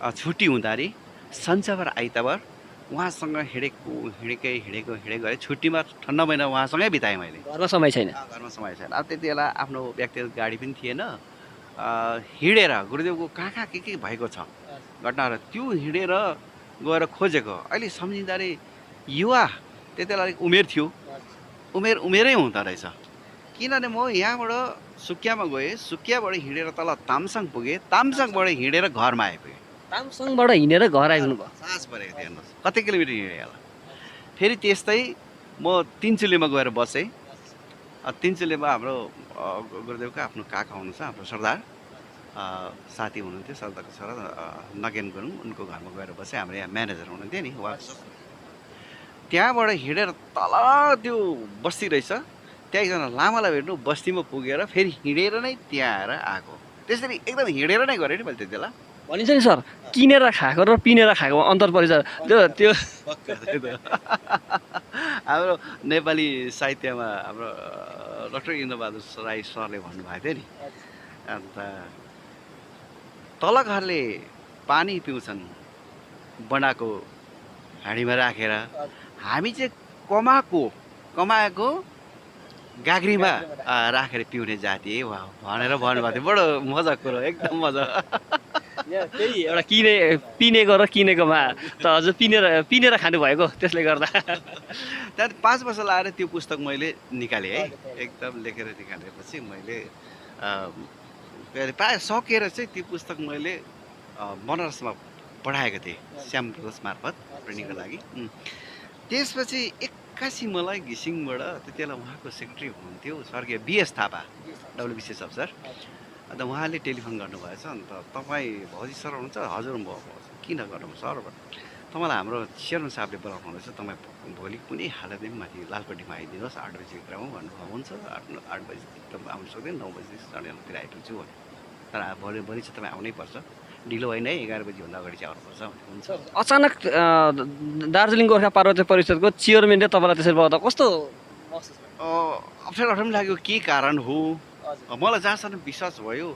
छुट्टी हुँदाखेरि शनिबार आइतबार उहाँसँग हिँडेको गएँ छुट्टीमा ठन्डा महिना उहाँसँगै बिताएँ मैले। घरमा समय छैन। घरमा समय छैन। अब त्यति बेला आफ्नो व्यक्तिगत गाडी पनि थिएन। हिँडेर गुरुदेवको कहाँ के भएको छ घटनाहरू त्यो हिँडेर गएर खोजेको। अहिले सम्झिँदाखेरि युवा त्यति बेला अलिक उमेर थियो, उमेरै हुँदो रहेछ। किनभने म यहाँबाट सुकियामा गएँ, सुकियाबाट हिँडेर तल तामसाङ पुगेँ, तामसाङबाट हिँडेर घरमा आइपुगेँ। तामसङबाट हिँडेर घर आइपुग्नु भयो। सास परेको थियो हेर्नुहोस्, कति किलोमिटर हिँडेँ होला। फेरि त्यस्तै म तिनचुलेमा गएर बसेँ। तिनचुलेमा हाम्रो गुरुदेवका आफ्नो काका हुनुहुन्छ, हाम्रो सरदार साथी हुनुहुन्थ्यो, सरदारको छोरा नगेन गुरुङ, उनको घरमा गएर बसेँ। हाम्रो यहाँ म्यानेजर हुनुहुन्थ्यो नि उहाँ। त्यहाँबाट हिँडेर तल त्यो बस्ती रहेछ, त्यहाँ एकजना लामालाई भेट्नु, बस्तीमा पुगेर फेरि हिँडेर नै त्यहाँ आएर आएको। त्यसरी एकदम हिँडेर नै गरेँ नि मैले त्यति बेला। भनिन्छ नि सर, किनेर खाएको र पिनेर खाएको अन्तर परिचय त्यो हाम्रो नेपाली साहित्यमा हाम्रो डाक्टर इन्द्रबहादुर राई सरले भन्नुभएको थियो नि, अन्त तल घरले पानी पिउँछन् बनाएको हाँडीमा राखेर, हामी चाहिँ कमाएको गाग्रीमा राखेर पिउने जाति है भनेर भन्नुभएको थियो। बडो मजाको कुरो, एकदम मजा। त्यही एउटा पिनेको र किनेकोमा त हजुर पिनेर खानुभएको, त्यसले गर्दा। त्यहाँदेखि 5 वर्ष लाएर त्यो पुस्तक मैले निकालेँ है, एकदम लेखेर निकालेपछि मैले प्रायः सकेर चाहिँ त्यो पुस्तक मैले बनारसमा पठाएको थिएँ श्याम ब्रदर्स मार्फत प्रिन्टिङको लागि। त्यसपछि एक्कासी मलाई घिसिङबाट त्यति बेला उहाँको सेक्रेटरी हुनुहुन्थ्यो स्वर्गीय बिएस थापा, WBCS अफसर। अन्त उहाँले टेलिफोन गर्नुभएछ। अन्त तपाईँ भौजी सर हुनुहुन्छ? हजुर म किन गर्नु सर, तपाईँलाई हाम्रो चेयरम्यान साहबले बोलाउनु हुँदैछ, तपाईँ भोलि कुनै हालतमा माथि लालकोटीमा आइदिनुहोस् 8 बजीभित्रमा भन्नुभयो। हुन्छ 8 बजी त आउनु सक्दैन, 9 बजी 9:30 आइपुग्छु भने। तर भोलि चाहिँ तपाईँ आउनै पर्छ, ढिलो होइन है, 11 बजीभन्दा अगाडि चाहिँ आउनुपर्छ। हुन्छ। अचानक दार्जिलिङ गोर्खा पार्वतीय परिषदको चेयरम्यानले तपाईँलाई त्यसरी बताउँदा कस्तो अप्ठ्यारो पनि लाग्यो, के कारण हो? मलाई जहाँसम्म विश्वास भयो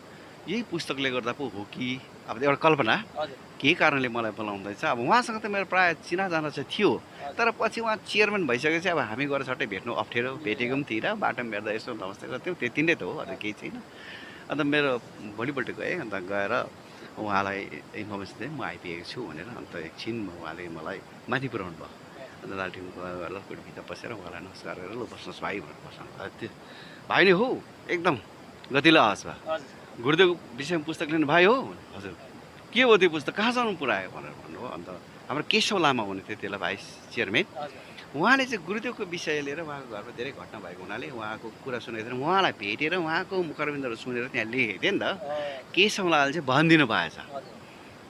यही पुस्तकले गर्दा पो हो कि, अब एउटा कल्पना के कारणले मलाई बोलाउँदैछ। अब उहाँसँग त मेरो प्रायः चिनाजाना चाहिँ थियो, तर पछि उहाँ चेयरम्यान भइसकेपछि अब हामी गएर छट्टै भेट्नु अप्ठ्यारो, भेटेको पनि थिइनँ, बाटोमा भेट्दा यसो नमस्ते गर्थ्यौँ, त्यति नै त हो, अझ केही छैन। अन्त मेरो भोलिपल्ट गएँ, अन्त गएर उहाँलाई इन्फर्मेसन दिएँ म आइपुगेको छु भनेर। अन्त एकछिन उहाँले मलाई माथि पुऱ्याउनु भयो। अन्त लालटिन लालकोटीभित्र बसेर उहाँलाई नमस्कार गरेर ल बस्नुहोस् भाइ भनेर बस्नु। त्यो भाइ नै हो, एकदम गतिलो आवाज भयो। गुरुदेव विषयमा पुस्तक लिनु भाइ हो? हजुर। के हो त्यो पुस्तक, कहाँसम्म पुऱ्यायो भनेर भन्नुभयो। अन्त हाम्रो केशव लामा हुनुहुन्थ्यो त्यसलाई भाइस चेयरम्यान, उहाँले चाहिँ गुरुदेवको विषय लिएर उहाँको घरमा धेरै घटना भएको हुनाले उहाँको कुरा सुनेको थिएन, उहाँलाई भेटेर उहाँको मुखरविन्दहरू सुनेर त्यहाँ लेखेको थिएँ नि त। केशव लामाले चाहिँ भनिदिनु भएछ।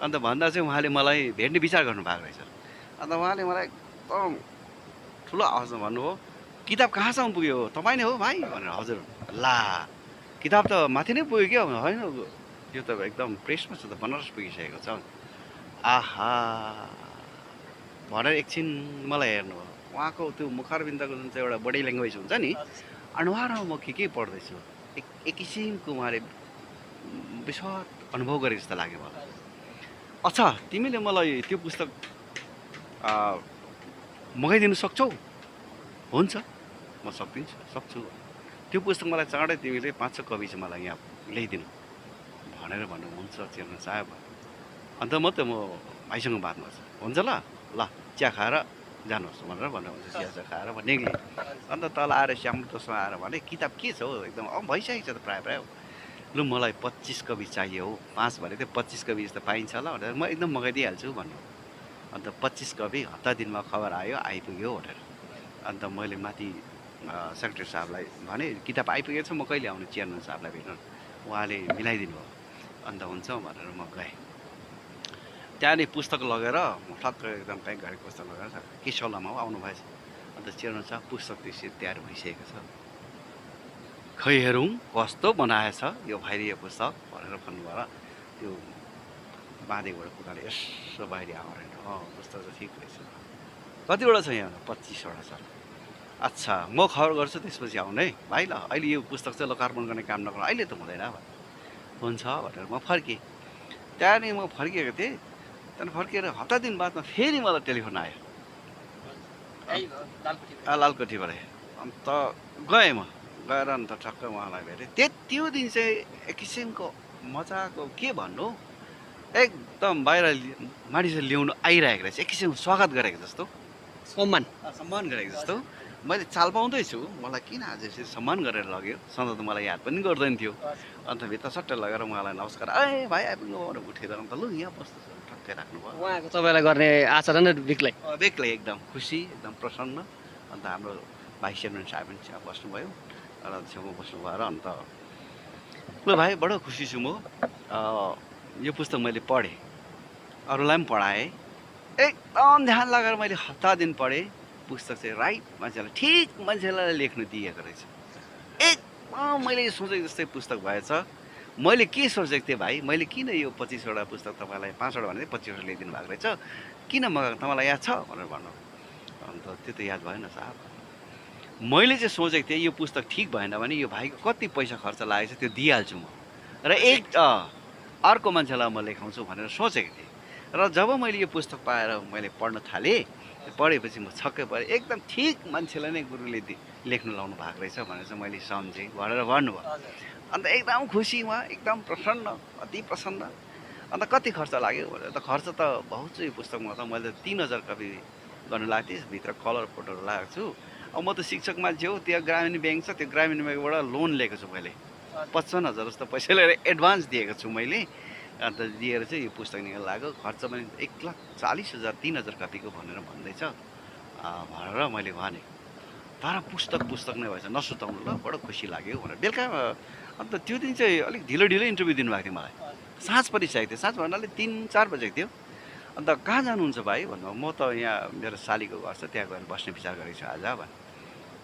अन्त भन्दा चाहिँ उहाँले मलाई भेट्ने विचार गर्नुभएको रहेछ। अन्त उहाँले मलाई एकदम ठुलो आवाजमा भन्नुभयो, किताब कहाँसम्म पुग्यो, तपाईँ नै हो भाइ भनेर। हजुर। ला किताब त माथि नै पुग्यो क्या? होइन, यो त एकदम प्रेसमा छ त, बनारस पुगिसकेको छ। आहा भनेर एकछिन मलाई हेर्नुभयो। उहाँको त्यो मुखारविन्दको जुन चाहिँ एउटा बडी ल्याङ्ग्वेज हुन्छ नि, अनुहारमा म के पढ्दैछु, एक किसिमको उहाँले विश्वास अनुभव गरे जस्तो लाग्यो मलाई। अच्छा तिमीले मलाई त्यो पुस्तक मगाइदिनु सक्छौ? हुन्छ म सक्छु। त्यो पुस्तक मलाई चाँडै तिमीले 5-6 कपी चाहिँ मलाई यहाँ ल्याइदिनु भनेर भन्नु। हुन्छ चेयरम्यान साहब। अन्त म भाइसँग बात गर्छु। हुन्छ ल चिया खाएर जानुहोस् भनेर भन्नुहुन्छ। चिया खाएर म निक्लेँ। अन्त तल आएर श्यामप्रसादसँग आएर भने किताब के छ हौ, एकदम भइसकेको छ त प्रायः लु मलाई 25 कपी चाहियो हो, 5 भने चाहिँ 25 कपी जस्तो पाइन्छ ल भनेर म एकदम मगाइदिइहाल्छु भन्नु। अन्त 25 कपी हप्ता दिनमा खबर आइपुग्यो भनेर। अन्त मैले माथि सेक्रेटरी साहबलाई भने किताब आइपुगेको छ, म कहिले आउनु चेयरम्यान साहबलाई भेट्नु। उहाँले मिलाइदिनु भयो। अन्त हुन्छ भनेर म गएँ। त्यहाँदेखि पुस्तक लगेर ठक्क एकदम प्याक गरेको पुस्तक लगेर केशव लामा आउनु भएछ। अन्त चेयरम्यान साहब पुस्तक त्यसरी तयार भइसकेको छ, खै हेरौँ कस्तो बनाएछ यो भाइले यो पुस्तक भनेर भन्नुभयो। त्यो बाँधेकोबाट कुराले यसो बाहिर आएर पुस्तक त ठिक रहेछ। कतिवटा छ यहाँ? 25वटा छ। अच्छा म खबर गर्छु त्यसपछि आउनु है भाइ ल, अहिले यो पुस्तक चाहिँ लोकार्पण गर्ने काम नगर्नु, अहिले त हुँदैन। हुन्छ भनेर म फर्केँ। त्यहाँदेखि म फर्किएको थिएँ। त्यहाँदेखि फर्किएर हप्ता दिन बादमा फेरि मलाई टेलिफोन आयो लालकोठीबाटै अन्त गएँ म गएर अन्त ठक्क उहाँलाई भेटेँ त्यो दिन चाहिँ एक किसिमको मजाको के भन्नु एकदम बाहिर मानिसले ल्याउनु आइरहेको रहेछ एक किसिमको स्वागत गरेको जस्तो सम्मान गरेको जस्तो मैले चाल पाउँदैछु मलाई किन आज यसरी सम्मान गरेर लग्यो सधैँ त मलाई याद पनि गर्दैन थियो अन्त भित्र सट्ट लगेर उहाँलाई नमस्कार भाइ आइपुग्नु भनेर उठेर अन्त लु यहाँ बस्नु ठक्कै राख्नुभयो उहाँको तपाईँलाई गर्ने आचरण नै बेग्लै बेग्लै एकदम खुसी एकदम प्रसन्न अन्त हाम्रो भाइस चेयरम्यान साहब पनि त्यहाँ बस्नुभयो र छेउमा बस्नुभयो र अन्त ल भाइ बडो खुसी छु म यो पुस्तक मैले पढेँ अरूलाई पनि पढाएँ एकदम ध्यान लगाएर मैले हप्ता दिन पढेँ पुस्तक चाहिँ राइट मान्छेलाई ठिक मान्छेलाई लेख्नु दिएको रहेछ एकदम मैले सोचेको जस्तै पुस्तक भएछ मैले के सोचेको थिएँ भाइ मैले किन यो 25वटा पुस्तक तपाईँलाई 5वटा भने 25वटा ल्याइदिनु भएको रहेछ किन मगाएको तपाईँलाई याद छ भनेर भन्नु अन्त त्यो त याद भएन साहब मैले चाहिँ सोचेको थिएँ यो पुस्तक ठिक भएन भने यो भाइको कति पैसा खर्च लागेको छ त्यो दिइहाल्छु म र अर्को मान्छेलाई म लेखाउँछु भनेर सोचेको थिएँ र जब मैले यो पुस्तक पाएर मैले पढ्न थालेँ पढेपछि म छक्कै परेँ एकदम ठिक मान्छेलाई नै गुरुले लेख्नु लाउनु भएको रहेछ भनेर चाहिँ मैले सम्झेँ भनेर भन्नुभयो अन्त एकदम खुसी उहाँ एकदम प्रसन्न अति प्रसन्न अन्त कति खर्च लाग्यो भनेर त खर्च त बहुत छ यो पुस्तकमा त मैले त 3000 कपी गर्नु लागेको थिएँ भित्र कलर फोटोहरू लगाएको छु अब म त शिक्षक मान्छे हो त्यहाँ ग्रामीण ब्याङ्क छ त्यो ग्रामीण ब्याङ्कबाट लोन लिएको छु मैले 55,000 जस्तो पैसा लिएर एडभान्स दिएको छु मैले अन्त दिएर चाहिँ यो पुस्तक निकाल लाग्यो खर्च पनि 1,40,000 3,000 कपीको भनेर भन्दैछ भनेर मैले भने तर पुस्तक नै भएछ नसुताउनु ल बडो खुसी लाग्यो भनेर बेलुका अन्त त्यो दिन चाहिँ अलिक ढिलो इन्टरभ्यू दिनुभएको थियो मलाई साँझ परिसकेको थियो साँझ भन्नाले 3-4 बजेको थियो अन्त कहाँ जानुहुन्छ भाइ भन्नु म त यहाँ मेरो सालीको घर छ त्यहाँ गएर बस्ने विचार गरेको छु आज भने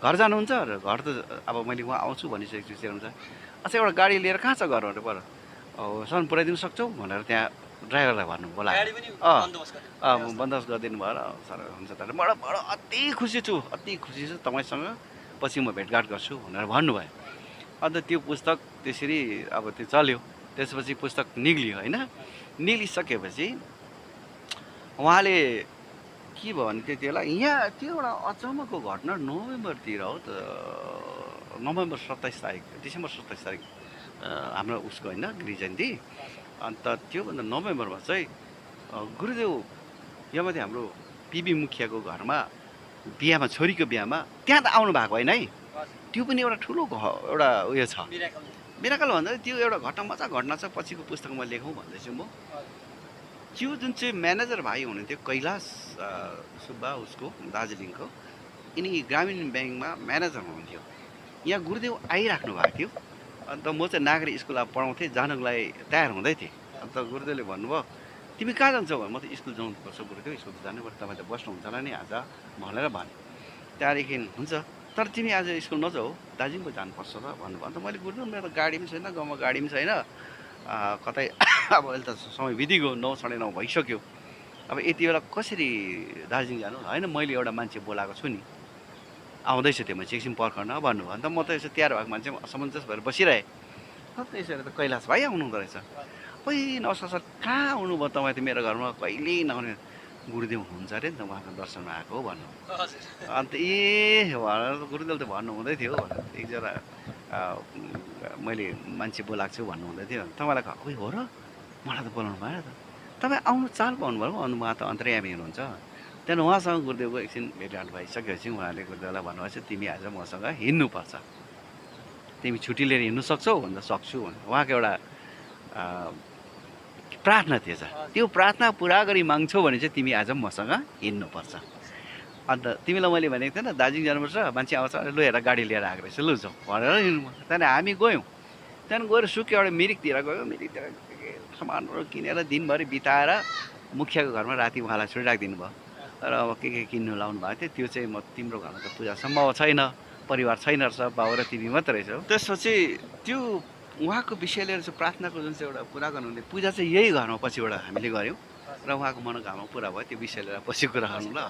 घर जानुहुन्छ र घर त अब मैले उहाँ आउँछु भनिसकेको छु हुन्छ अच्छा एउटा गाडी लिएर कहाँ छ घर भनेर पर सम्म पुऱ्याइदिनु सक्छौ भनेर त्यहाँ ड्राइभरलाई भन्नु बोलायो बन्दोबस्त गरिदिनु भयो र सर हुन्छ तर बडो अति खुसी छु तपाईँसँग पछि म भेटघाट गर्छु भनेर भन्नुभयो अन्त त्यो पुस्तक त्यसरी अब त्यो चल्यो त्यसपछि पुस्तक निक्लियो होइन निक्लिसकेपछि उहाँले के भयो भने त्यति बेला यहाँ त्यो एउटा अचम्मको घटना नोभेम्बरतिर हो त नोभेम्बर 27 तारिक डिसेम्बर 27 तारिक हाम्रो उसको होइन गिरी जयन्ती अन्त त्योभन्दा नोभेम्बरमा चाहिँ गुरुदेव यहाँमाथि हाम्रो पिबी मुखियाको घरमा बिहामा छोरीको बिहामा त्यहाँ त आउनु भएको होइन है त्यो पनि एउटा ठुलो एउटा उयो छ मिराकल भन्दा त्यो एउटा मजा घटना छ पछिको पुस्तकमा लेखौँ भन्दैछु म त्यो जुन चाहिँ म्यानेजर भाइ हुनुहुन्थ्यो कैलाश सुब्बा उसको दार्जिलिङको यिनी ग्रामीण ब्याङ्कमा म्यानेजर हुनुहुन्थ्यो यहाँ गुरुदेव आइराख्नु भएको थियो अन्त म चाहिँ नागरिक स्कुल अब पढाउँथेँ जानुको लागि तयार हुँदै थिएँ अन्त गुरुदेवले भन्नुभयो तिमी कहाँ जान्छौ भने म त स्कुल जानुपर्छ गुरुदेव स्कुल त जानुपर्छ तपाईँ त बस्नुहुन्छ होला नि आज भनेर भने त्यहाँदेखि हुन्छ तर तिमी आज स्कुल नजाऊ दार्जिलिङ पो जानुपर्छ त भन्नुभयो अन्त मैले गुरुदेव मेरो त गाडी पनि छैन गाउँमा गाडी पनि छैन कतै अब अहिले त समय बितिगयो 9:30 भइसक्यो अब यति बेला कसरी दार्जिलिङ जानु होइन मैले एउटा मान्छे बोलाएको छु नि आउँदैछ त्यो मान्छे एकछिन पर्खन भन्नुभयो अन्त म त यसो तयार भएको मान्छे असमञ्जस भएर बसिरहेँ त्यसरी त कैलाश भाइ आउनु हुँदो रहेछ ओइ नमस्कार सर कहाँ आउनुभयो तपाईँ त मेरो घरमा कहिल्यै नआउने गुरुदेव हुनुहुन्छ अरे नि त उहाँको दर्शनमा आएको हो भन्नु अन्त भनेर गुरुदेव त भन्नु हुँदै थियो भनेर एकजना मैले मान्छे बोलाएको छु भन्नु हुँदै थियो तपाईँलाई ओइ हो र मलाई त बोलाउनु भएन त तपाईँ आउनु चाल भन्नुभयो उहाँ त अन्तर्यामी हुनुहुन्छ त्यहाँदेखि उहाँसँग गुरुदेवको एकछिन भेटघाट भइसकेपछि उहाँले गुरुदेवलाई भन्नुभएको छ तिमी आज मसँग हिँड्नुपर्छ तिमी छुट्टी लिएर हिँड्नु सक्छौ भन्दा सक्छु भनेर उहाँको एउटा प्रार्थना थिएछ त्यो प्रार्थना पुरा गरी माग्छौ भने चाहिँ तिमी आज मसँग हिँड्नुपर्छ अन्त तिमीलाई मैले भनेको थिएन दार्जिलिङ जानुपर्छ मान्छे आउँछ लु हेर गाडी लिएर आएको रहेछ लु जाउँ भनेर हिँड्नुपर्छ त्यहाँदेखि हामी गयौँ त्यहाँदेखि गएर सुक्यो एउटा मिरिकतिर गयो मिरिकतिर सामानहरू किनेर दिनभरि बिताएर मुखियाको घरमा राति उहाँलाई छोडिराखिदिनु भयो र अब के किन्नु लाउनु भएको थियो त्यो चाहिँ म तिम्रो घरमा त पूजा सम्भव छैन परिवार छैन रहेछ बाउ र तिमी मात्रै रहेछौ त्यसपछि त्यो उहाँको विषय लिएर चाहिँ प्रार्थनाको जुन चाहिँ एउटा पुरा गर्नुहुने पूजा चाहिँ यही घरमा पछिबाट हामीले गऱ्यौँ र उहाँको मनोकामना पुरा भयो त्यो विषय लिएर पछि कुरा गर्नु ल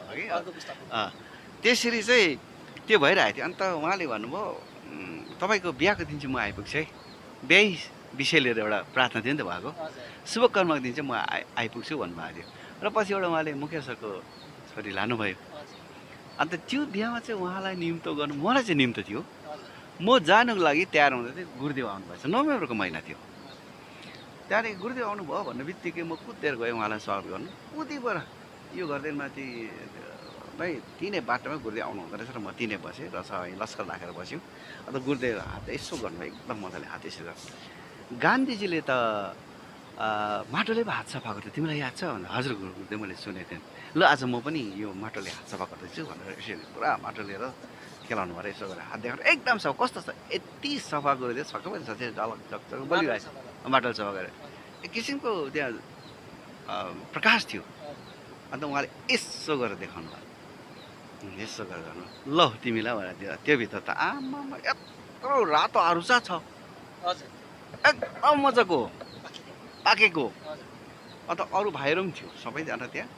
त्यसरी चाहिँ त्यो भइरहेको थियो अन्त उहाँले भन्नुभयो तपाईँको बिहाको दिन चाहिँ म आइपुग्छु है बिहा विषय लिएर एउटा प्रार्थना थियो नि त भएको शुभकर्मको दिन चाहिँ म आइपुग्छु भन्नुभएको थियो र पछिबाट उहाँले मुखिया सरको छोरी लानुभयो अन्त त्यो बिहामा चाहिँ उहाँलाई निम्तो गर्नु मलाई चाहिँ निम्तो थियो। म जानुको लागि तयार हुँदै थिएँ, गुरुदेव आउनुभएछ। नोभेम्बरको महिना थियो। त्यहाँदेखि गुरुदेव आउनुभयो भन्ने बित्तिकै म कुदेर गएँ उहाँलाई स्वागत गर्नु। उतिबाट यो घरदेखि माथि भाइ तिनै बाटोमा गुरुदेव आउनु हुँदो रहेछ र म तिनै बसेँ र सबै लस्कर राखेर बस्यौँ। अन्त गुरुदेव हात यसो गर्नुभयो, एकदम मजाले हात यसो गर्नु। गान्धीजीले त माटोले पो हात सफा गर्थ्यो, तिमीलाई याद छ भन्दा हजुर गुरुदेव मैले सुनेको थिएँ। ल आज म पनि यो माटोले हात सफा गर्दैछु भनेर यसरी पुरा माटो लिएर खेलाउनु भएर यसो गरेर हात देखाएर एकदम सफा। कस्तो छ यति सफा गुरुदेव छक्क पनि छ, झलक झकझक बलिरहेछ माटोले सफा गरेर। एक किसिमको त्यहाँ प्रकाश थियो। अन्त उहाँले यसो गरेर देखाउनु भयो, यसो गरेर गर्नु ल तिमीलाई भनेर त्यो भित्र त आमामा यत्रो रातो आरुचा छ, एकदम मजाको पाकेको। अन्त अरू भाइहरू पनि थियो सबैजना त्यहाँ।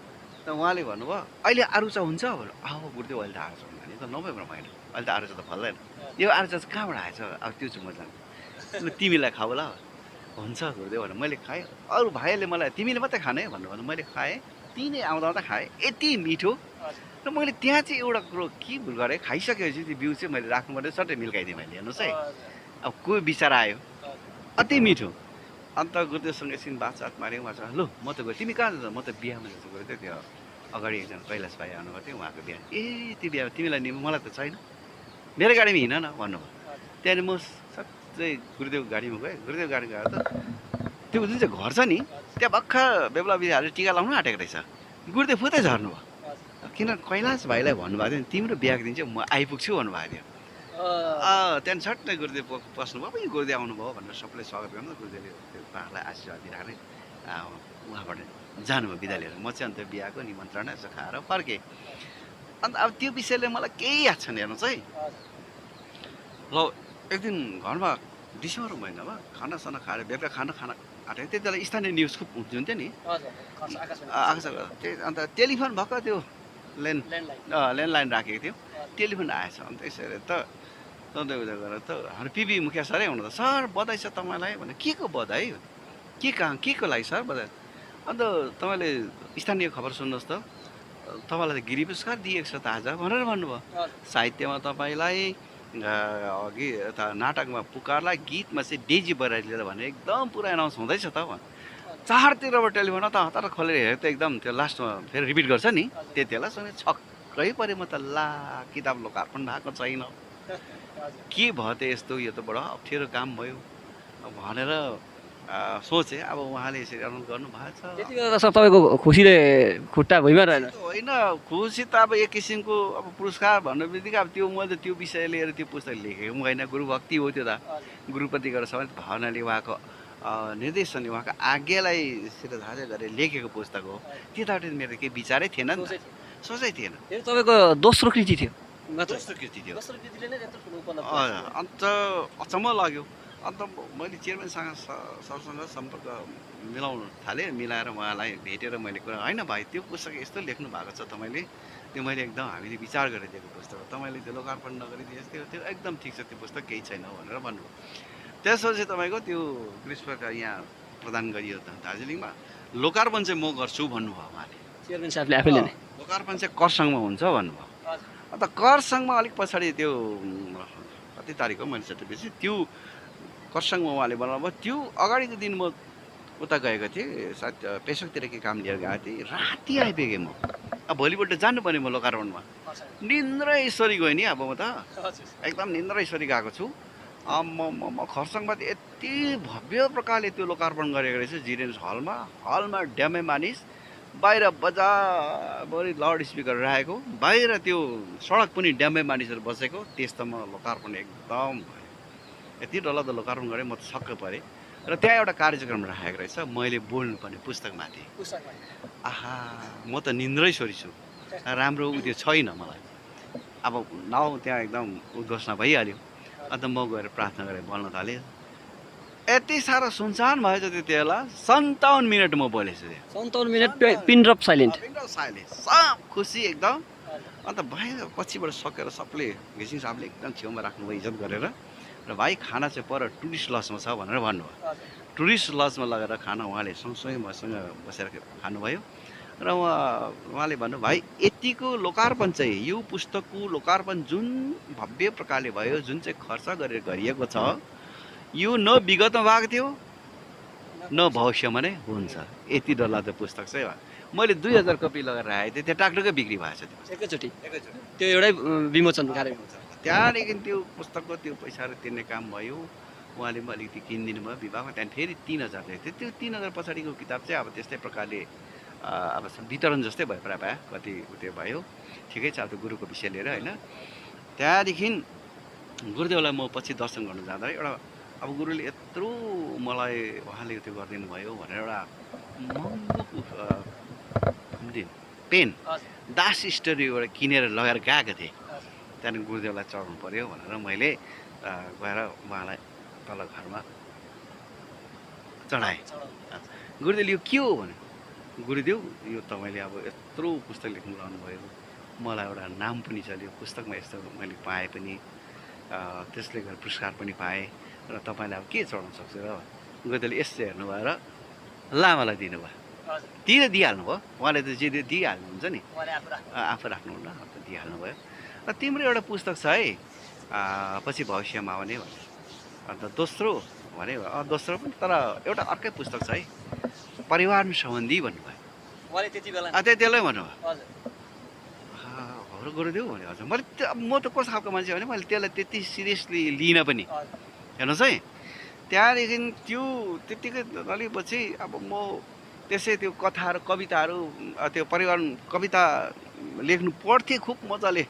त उहाँले भन्नुभयो अहिले आरुचा हुन्छ भन्नु। गुरुदेव अहिले त आरुचा हुन्छ नि, त नोभेम्बर महिना अहिले त आरुचा त फल्दैन, यो आरुचा चाहिँ कहाँबाट आएछ अब त्यो चाहिँ म जान्छु, तिमीलाई खाऊ ल हुन्छ गुरुदेव भनेर मैले खाएँ। अरू भाइहरूले मलाई तिमीले मात्रै खाने भन्नुभयो, मैले खाएँ। तिनै आउँदा आउँदा खाएँ, यति मिठो। र मैले त्यहाँ चाहिँ एउटा कुरो के भुल गरेँ, खाइसकेपछि त्यो बिउ चाहिँ मैले राख्नु पर्ने सट्टै मिल्काइदिएँ मैले। हेर्नुहोस् है, अब कोही बिचरा आयो अति मिठो। अन्त गुरुदेवसँग एकछिन बातचात माऱ्यौँ, ल म त गएँ, तिमी कहाँ जान्छ? म त बिहामा जान्छु गुरुदेव, त्यो अगाडि एकजना कैलाश भाइ आउनुभएको थियो उहाँको बिहा। त्यो बिहा तिमीलाई नि मलाई त छैन, मेरो गाडीमा हिँड न भन्नुभयो। त्यहाँदेखि म सबै गुरुदेवको गाडीमा गएँ। गुरुदेव गाडी गएर त त्यो जुन चाहिँ घर छ नि त्यहाँ भर्खर बेबला बिहाले टिका लाउनु आँटेको रहेछ। गुरुदेव फुत्तै झर्नुभयो, किन कैलाश भाइलाई भन्नुभएको थियो तिम्रो बिहाको दिन चाहिँ म आइपुग्छु भन्नुभएको थियो। त्यहाँदेखि छट्टै गुरुदेव पस्नुभयो, अब यो गुरुदेव आउनुभयो भनेर सबैले स्वागत गर्नु। गुरुदेवले त्यो उहाँलाई आशीर्वाद दिइराख्ने उहाँबाट जानुभयो बिदा लिएर। म चाहिँ अन्त बिहाको निमन्त्रणा यसो खाएर फर्केँ। अन्त अब त्यो विषयले मलाई केही याद छैन। हेर्नुहोस् है, ल एक दिन घरमा डिसेम्बर महिनामा खानासाना खाएर बेलुका खाना आँटेको त्यति बेला स्थानीय न्युज खुब हुन्थ्यो नि आकाश। अन्त टेलिफोन भर्खर त्यो ल्यान्डलाइन राखेको थियो, टेलिफोन आएछ। अन्त यसरी त सधैँ उयो गरेर त हाम्रो पिबी मुखिया सरै हुनु त, सर बधाई छ तपाईँलाई भने। के को बधाई, के को लागि सर बधाई? अन्त तपाईँले स्थानीय खबर सुन्नुहोस् त, तपाईँलाई त गिरी पुरस्कार दिएको छ त आज भनेर भन्नुभयो। साहित्यमा तपाईँलाई अघि यता नाटकमा पुकारलाई, गीतमा चाहिँ डेजी बराइलीले भने एकदम पुरा एनाउन्स हुँदैछ त। चारतिरबाट टेलिफोन हतार खोलेर हेरेँ त एकदम त्यो लास्टमा फेरि रिपिट गर्छ नि, त्यति बेला सुने छक्कै पऱ्यो म त। ला किताब लोकार्पण भएको छैन, के भयो त यस्तो, यो त बडो अप्ठ्यारो काम भयो भनेर सोचेँ। अब उहाँले यसरी एनाउन्स गर्नुभएको छ। त्यति बेला त तपाईँको खुसीले खुट्टा भुइँमा रहेन? होइन, खुसी त अब एक किसिमको अब पुरस्कार भन्ने बित्तिकै अब त्यो मैले त्यो विषय लिएर त्यो पुस्तक लेखेको पनि होइन। गुरुभक्ति हो त्यो त, गुरुप्रति गएर सबै भावनाले उहाँको निर्देशनले उहाँको आज्ञालाई शिरधार्य गरेर लेखेको पुस्तक हो। त्यताबाट मेरो केही विचारै थिएन नि त, सोचै थिएन। तपाईँको दोस्रो कृति थियो? दोस्रो कृति थियो। अन्त अचम्म लाग्यो। अन्त मैले चेयरम्यानसँग सरसँग सम्पर्क मिलाउनु थालेँ। मिलाएर उहाँलाई भेटेर मैले कुरा, होइन भाइ त्यो पुस्तक यस्तो लेख्नु भएको छ तपाईँले, त्यो मैले एकदम हामीले विचार गरेर दिएको पुस्तक हो, तपाईँले त्यो लोकार्पण नगरिदिनुहोस्, त्यो एकदम ठिक छ, त्यो पुस्तक केही छैन भनेर भन्नुभयो। त्यसपछि तपाईँको त्यो ग्रीष्मका यहाँ प्रदान गरियो दार्जिलिङमा, लोकार्पण चाहिँ म गर्छु भन्नुभयो उहाँले। चेयरम्यान साहबले आफैले नै लोकार्पण चाहिँ करसङ्घमा हुन्छ भन्नुभयो। अन्त करसङ्घमा अलिक पछाडि त्यो कति तारिक हो मैले चेतेपछि, त्यो करसङ्घमा उहाँले बनाउनु भयो। त्यो अगाडिको दिन म उता गएको थिएँ, सायद पेसोकतिर के काम लिएर गएको थिएँ, राति आइपुगेँ म। अब भोलिपल्ट जानुपर्ने म लोकार्पणमा, निन्द्रैश्वरी गएँ नि। अब म त एकदम निन्द्रैश्वरी गएको छु। म खरसाङमा यति भव्य प्रकारले त्यो लोकार्पण गरेको रहेछ जिरेन्स हलमा ड्यामे मानिस, बाहिर बजारभरि लाउड स्पिकर राखेको, बाहिर त्यो सडक पनि ड्यामे मानिसहरू बसेको। त्यस्तोमा लोकार्पण एकदम भयो। यति डरलाग्दो लोकार्पण गरेँ, म त छक्क परेँ। र त्यहाँ एउटा कार्यक्रम राखेको रहेछ, मैले बोल्नुपर्ने पुस्तकमाथि। आहा, म त निन्द्रैश्वरी छु, राम्रो त्यो छैन मलाई। अब त्यहाँ एकदम उद्घोषणा भइहाल्यो। अन्त म गएर प्रार्थना गरेर बोल्न थालेँ। यति साह्रो सुनसान भएछ त्यो बेला, 57 मिनट म बोलेछु। 57 मिनट पिन ड्रप साइलेन्ट, सब खुसी एकदम। अन्त भाइ पछिबाट सकेर सबले घिसिङ साहबले एकदम छेउमा राख्नुभयो इज्जत गरेर, र भाइ खाना चाहिँ पर टुरिस्ट लजमा छ भनेर भन्नुभयो। टुरिस्ट लजमा लगेर खाना उहाँले सँगसँगै मसँग बसेर खानुभयो। र उहाँले भन्नु भाइ यतिको लोकार्पण चाहिँ यो पुस्तकको लोकार्पण जुन भव्य प्रकारले भयो, जुन चाहिँ खर्च गरेर गरिएको छ, यो न विगतमा भएको थियो न भविष्यमा नै हुन्छ। यति डरलाग्दो पुस्तक चाहिँ मैले 2000 कपी लगाएर राखेको थिएँ, त्यो टाक्टुकै बिक्री भएछ त्यो एकैचोटि त्यो एउटै विमोचन कार्य त्यहाँदेखि त्यो पुस्तकको त्यो पैसाहरू तिर्ने काम भयो। उहाँले पनि अलिकति किनिदिनु भयो विभागमा, त्यहाँदेखि फेरि 3000 दिएको थियो। त्यो 3000 पछाडिको किताब चाहिँ अब त्यस्तै प्रकारले अब वितरण जस्तै भयो, प्रायः कति त्यो भयो। ठिकै छ, अब त्यो गुरुको विषय लिएर होइन। त्यहाँदेखि गुरुदेवलाई म पछि दर्शन गर्नु जाँदा एउटा अब गुरुले यत्रो मलाई उहाँले त्यो गरिदिनु भयो भनेर एउटा महँगो पेन दास स्टोरीबाट किनेर लगाएर गएको थिएँ। त्यहाँदेखि गुरुदेवलाई चढाउनु पऱ्यो भनेर मैले गएर उहाँलाई तल घरमा चढाएँ। गुरुदेवले यो के हो भने, गुरुदेव यो तपाईँले अब यत्रो पुस्तक लेख्नु लाउनुभयो, मलाई एउटा नाम पनि चल्यो पुस्तकमा, यस्तो मैले पाएँ पनि, त्यसले गर्दा पुरस्कार पनि पाएँ र तपाईँले अब के चढाउन सक्छु र। गुरुदेवले यस्तो हेर्नुभयो र लामालाई दिनुभयो। तिर दिइहाल्नु भयो, उहाँले त जे दिइहाल्नुहुन्छ नि, आफू राख्नुहुन्न, दिइहाल्नु भयो। र तिम्रो एउटा पुस्तक छ है पछि भविष्यमा आउने भने। अन्त दोस्रो भने दोस्रो पनि तर एउटा अर्कै पुस्तक छ है, परिवार सम्बन्धी भन्नुभयो। त्यतिबेलै भन्नुभयो हाम्रो गुरुदेव भने। हजुर मैले म त कस्तो खालको मान्छे भने मैले त्यसलाई त्यति सिरियसली लिइनँ पनि, हेर्नुहोस् है। त्यहाँदेखि त्यो त्यत्तिकै अलिपछि अब म त्यसै त्यो कथाहरू कविताहरू त्यो परिवार कविता लेख्नु पढ्थेँ खुब मजाले।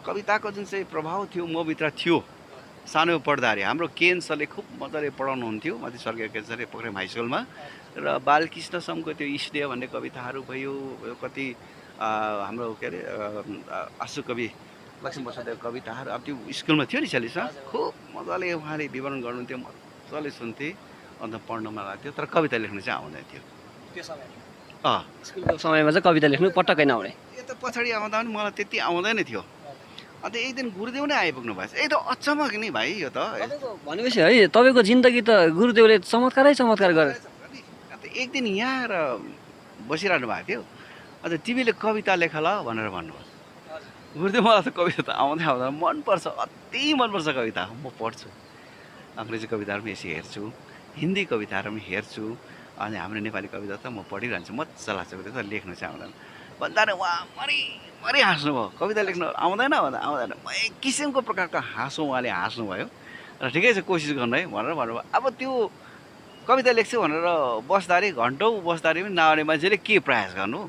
कविताको जुन चाहिँ प्रभाव थियो मभित्र थियो। सानो पढ्दाखेरि हाम्रो केएन सरले खुब मजाले पढाउनुहुन्थ्यो, माथि स्वर्गीय केएन सरले पोखरेम हाई स्कुलमा। र बालकृष्ण समको त्यो इष्टेय भन्ने कविताहरू भयो, कति हाम्रो के अरे आँसु कवि लक्ष्मीप्रसादको कविताहरू अब त्यो स्कुलमा थियो नि 40मा। खुब मजाले उहाँले विवरण गर्नुहुन्थ्यो, मजाले सुन्थेँ। अन्त पढ्नुमा लाग्थ्यो, तर कविता लेख्नु चाहिँ आउँदैन थियो त्यो समयमा। स्कुलको समयमा चाहिँ कविता लेख्नु पटक्कै नआउने। यो त पछाडि आउँदा पनि मलाई त्यति आउँदैन थियो। अन्त एक दिन गुरुदेव नै आइपुग्नु भएछ। ए त अचम्म नि भाइ यो त भनेपछि है तपाईँको जिन्दगी त गुरुदेवले चमत्कारै चमत्कार गरे। अन्त एक दिन यहाँ र बसिरहनु भएको थियो। अन्त तिमीले कविता लेख ल भनेर भन्नुभयो। गुरुदेव मलाई त कविता त आउँदैन मनपर्छ, अति मनपर्छ कविता। म पढ्छु, अङ्ग्रेजी कविताहरू पनि यसै हेर्छु, हिन्दी कविताहरू पनि हेर्छु, अनि हाम्रो नेपाली कविता त म पढिरहन्छु, मजा लाग्छ। कविता त लेख्नु चाहिँ आउँदैन भन्दा उहाँ मरि हाँस्नुभयो। कविता लेख्नु आउँदैन भन्दा आउँदैन, एक किसिमको प्रकारको हाँसो उहाँले हाँस्नुभयो। र ठिकै छ कोसिस गर्नु है भनेर भन्नुभयो। अब त्यो कविता लेख्छु भनेर बस्दाखेरि घन्टौँ बस्दाखेरि पनि नआउने मान्छेले के प्रयास गर्नु,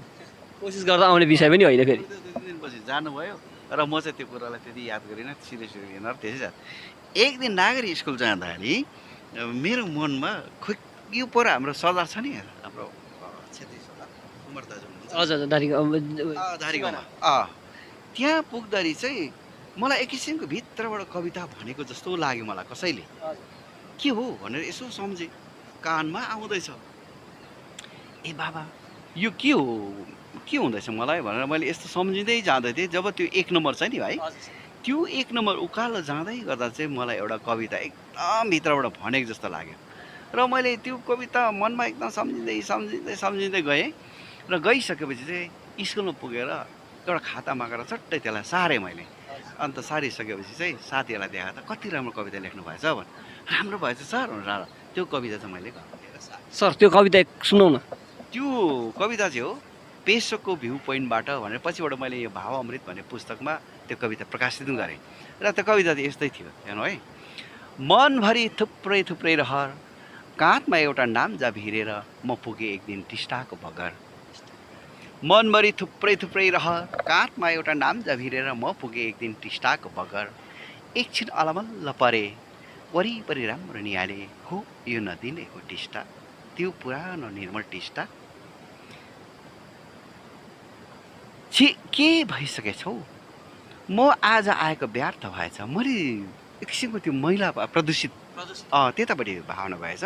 कोसिस गर्दा आउने विषय पनि होइन। फेरि 2 दिनपछि जानुभयो र म चाहिँ त्यो कुरालाई त्यति याद गरिनँ, सिधै लिएन। र त्यसै जाँदा एक दिन नागरी स्कुल जाँदाखेरि मेरो मनमा खोइ यो पर हाम्रो सरदार छ नि, हाम्रो क्षेत्रीय सरदार कुमार दाजु हजुर धारीगाउँमा त्यहाँ पुग्दाखेरि चाहिँ मलाई एक किसिमको भित्रबाट कविता भनेको जस्तो लाग्यो मलाई। कसैले के हो भनेर यसो सम्झेँ, कानमा आउँदैछ। ए बाबा यो के हो, के हुँदैछ मलाई भनेर मैले यस्तो सम्झिँदै जाँदै थिएँ। जब त्यो 1 नम्बर छ नि भाइ, त्यो 1 नम्बर उकालो जाँदै गर्दा चाहिँ मलाई एउटा कविता एकदम भित्रबाट भनेको जस्तो लाग्यो। र मैले त्यो कविता मनमा एकदम सम्झिँदै गएँ। र गइसकेपछि चाहिँ स्कुलमा पुगेर एउटा खाता मागेर चट्टै त्यसलाई सारेँ मैले। अन्त सारिसकेपछि चाहिँ साथीहरूलाई देखाएको त कति राम्रो कविता लेख्नु भएछ भने, राम्रो भएछ सर भनेर त्यो कविता चाहिँ मैले सर त्यो कविता सुनौ न। त्यो कविता चाहिँ हो पेसोकको भ्यू पोइन्टबाट भनेर पछिबाट मैले यो भाव अमृत भन्ने पुस्तकमा त्यो कविता प्रकाशित गरेँ। र त्यो कविता चाहिँ यस्तै थियो, हेर्नु है। मनभरि थुप्रै थुप्रै रहर, काँधमा एउटा नाम जा भिरेर म पुगेँ एक दिन टिस्टाको बगर। मनभरि थुप्रै थुप्रै रहर, काँधमा एउटा नाम जा भिरेर म पुगेँ एक दिन टिस्टाको बगर। एकछिन अलमल्ल परे, वरिपरि राम्रो निहाले, हो यो नदी नै हो टिस्टा, त्यो पुरानो निर्मल टिस्टा। छि के भइसकेछौ, म आज आएको व्यर्थ भएछ। मैले एक किसिमको त्यो मैला प्रदूषित त्यतापट्टि भावना भएछ।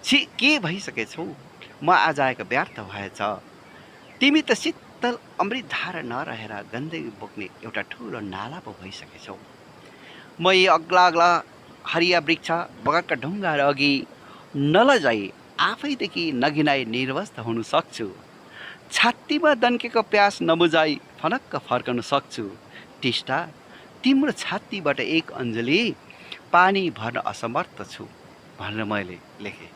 छि के भइसकेछौ, म आज आएको व्यर्थ भएछ। तिमी त शीतल अमृत धारा नरहेर गन्दगी बोक्ने एउटा ठुलो नाला पो भइसकेछौ। म यी अग्ला अग्ला हरिया वृक्ष बगरका ढुङ्गाहरू अघि नलजाई आफैदेखि नघिनाई निर्वस्त हुन सक्छु। छातीमा दन्केको प्यास नबुझाई फनक्क फर्कन सक्छु। टिस्टा, तिम्रो छातीबाट एक अञ्जली पानी भर्न असमर्थ छु भनेर मैले लेखेँ।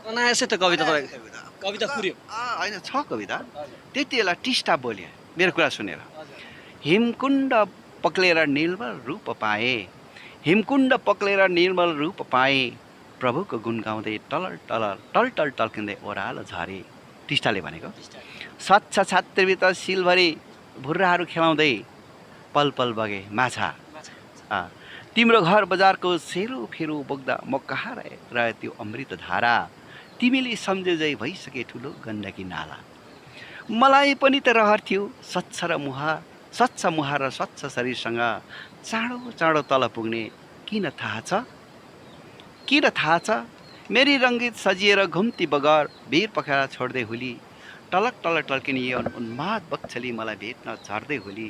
अनायासै त कविता तपाईँको कविता पुर्यो। होइन, छ कविता। त्यति बेला टिस्टा बोल्यो मेरो कुरा सुनेर। हिमकुण्ड पक्लेर निर्मल रूप पाएँ, हिमकुण्ड पक्लेर निर्मल रूप पाएँ, प्रभुको गुण गाउँदै टलल टलल टलटल टल्किँदै ओह्रालो झरे। टिस्टाले भनेको। स्वच्छ छात्रीभित्र सिलभरी भुर्राहरू खेलाउँदै पल पल बगे माछा। तिम्रो घर बजारको सेरो फेरो बोक्दा म कहाँ रहे त्यो अमृत धारा। तिमीले सम्झेझै भइसके ठुलो गण्डकी नाला। मलाई पनि त रहर थियो स्वच्छ मुहार र स्वच्छ शरीरसँग चाँडो चाँडो तल पुग्ने। किन थाहा छ मेरी रङ्गित सजिएर घुम्ती बगर वीर पखेरा छोड्दै हुली, टलक टलक टल्किने यौन उन्माद बक्छली मलाई भेट्न झर्दै हुली।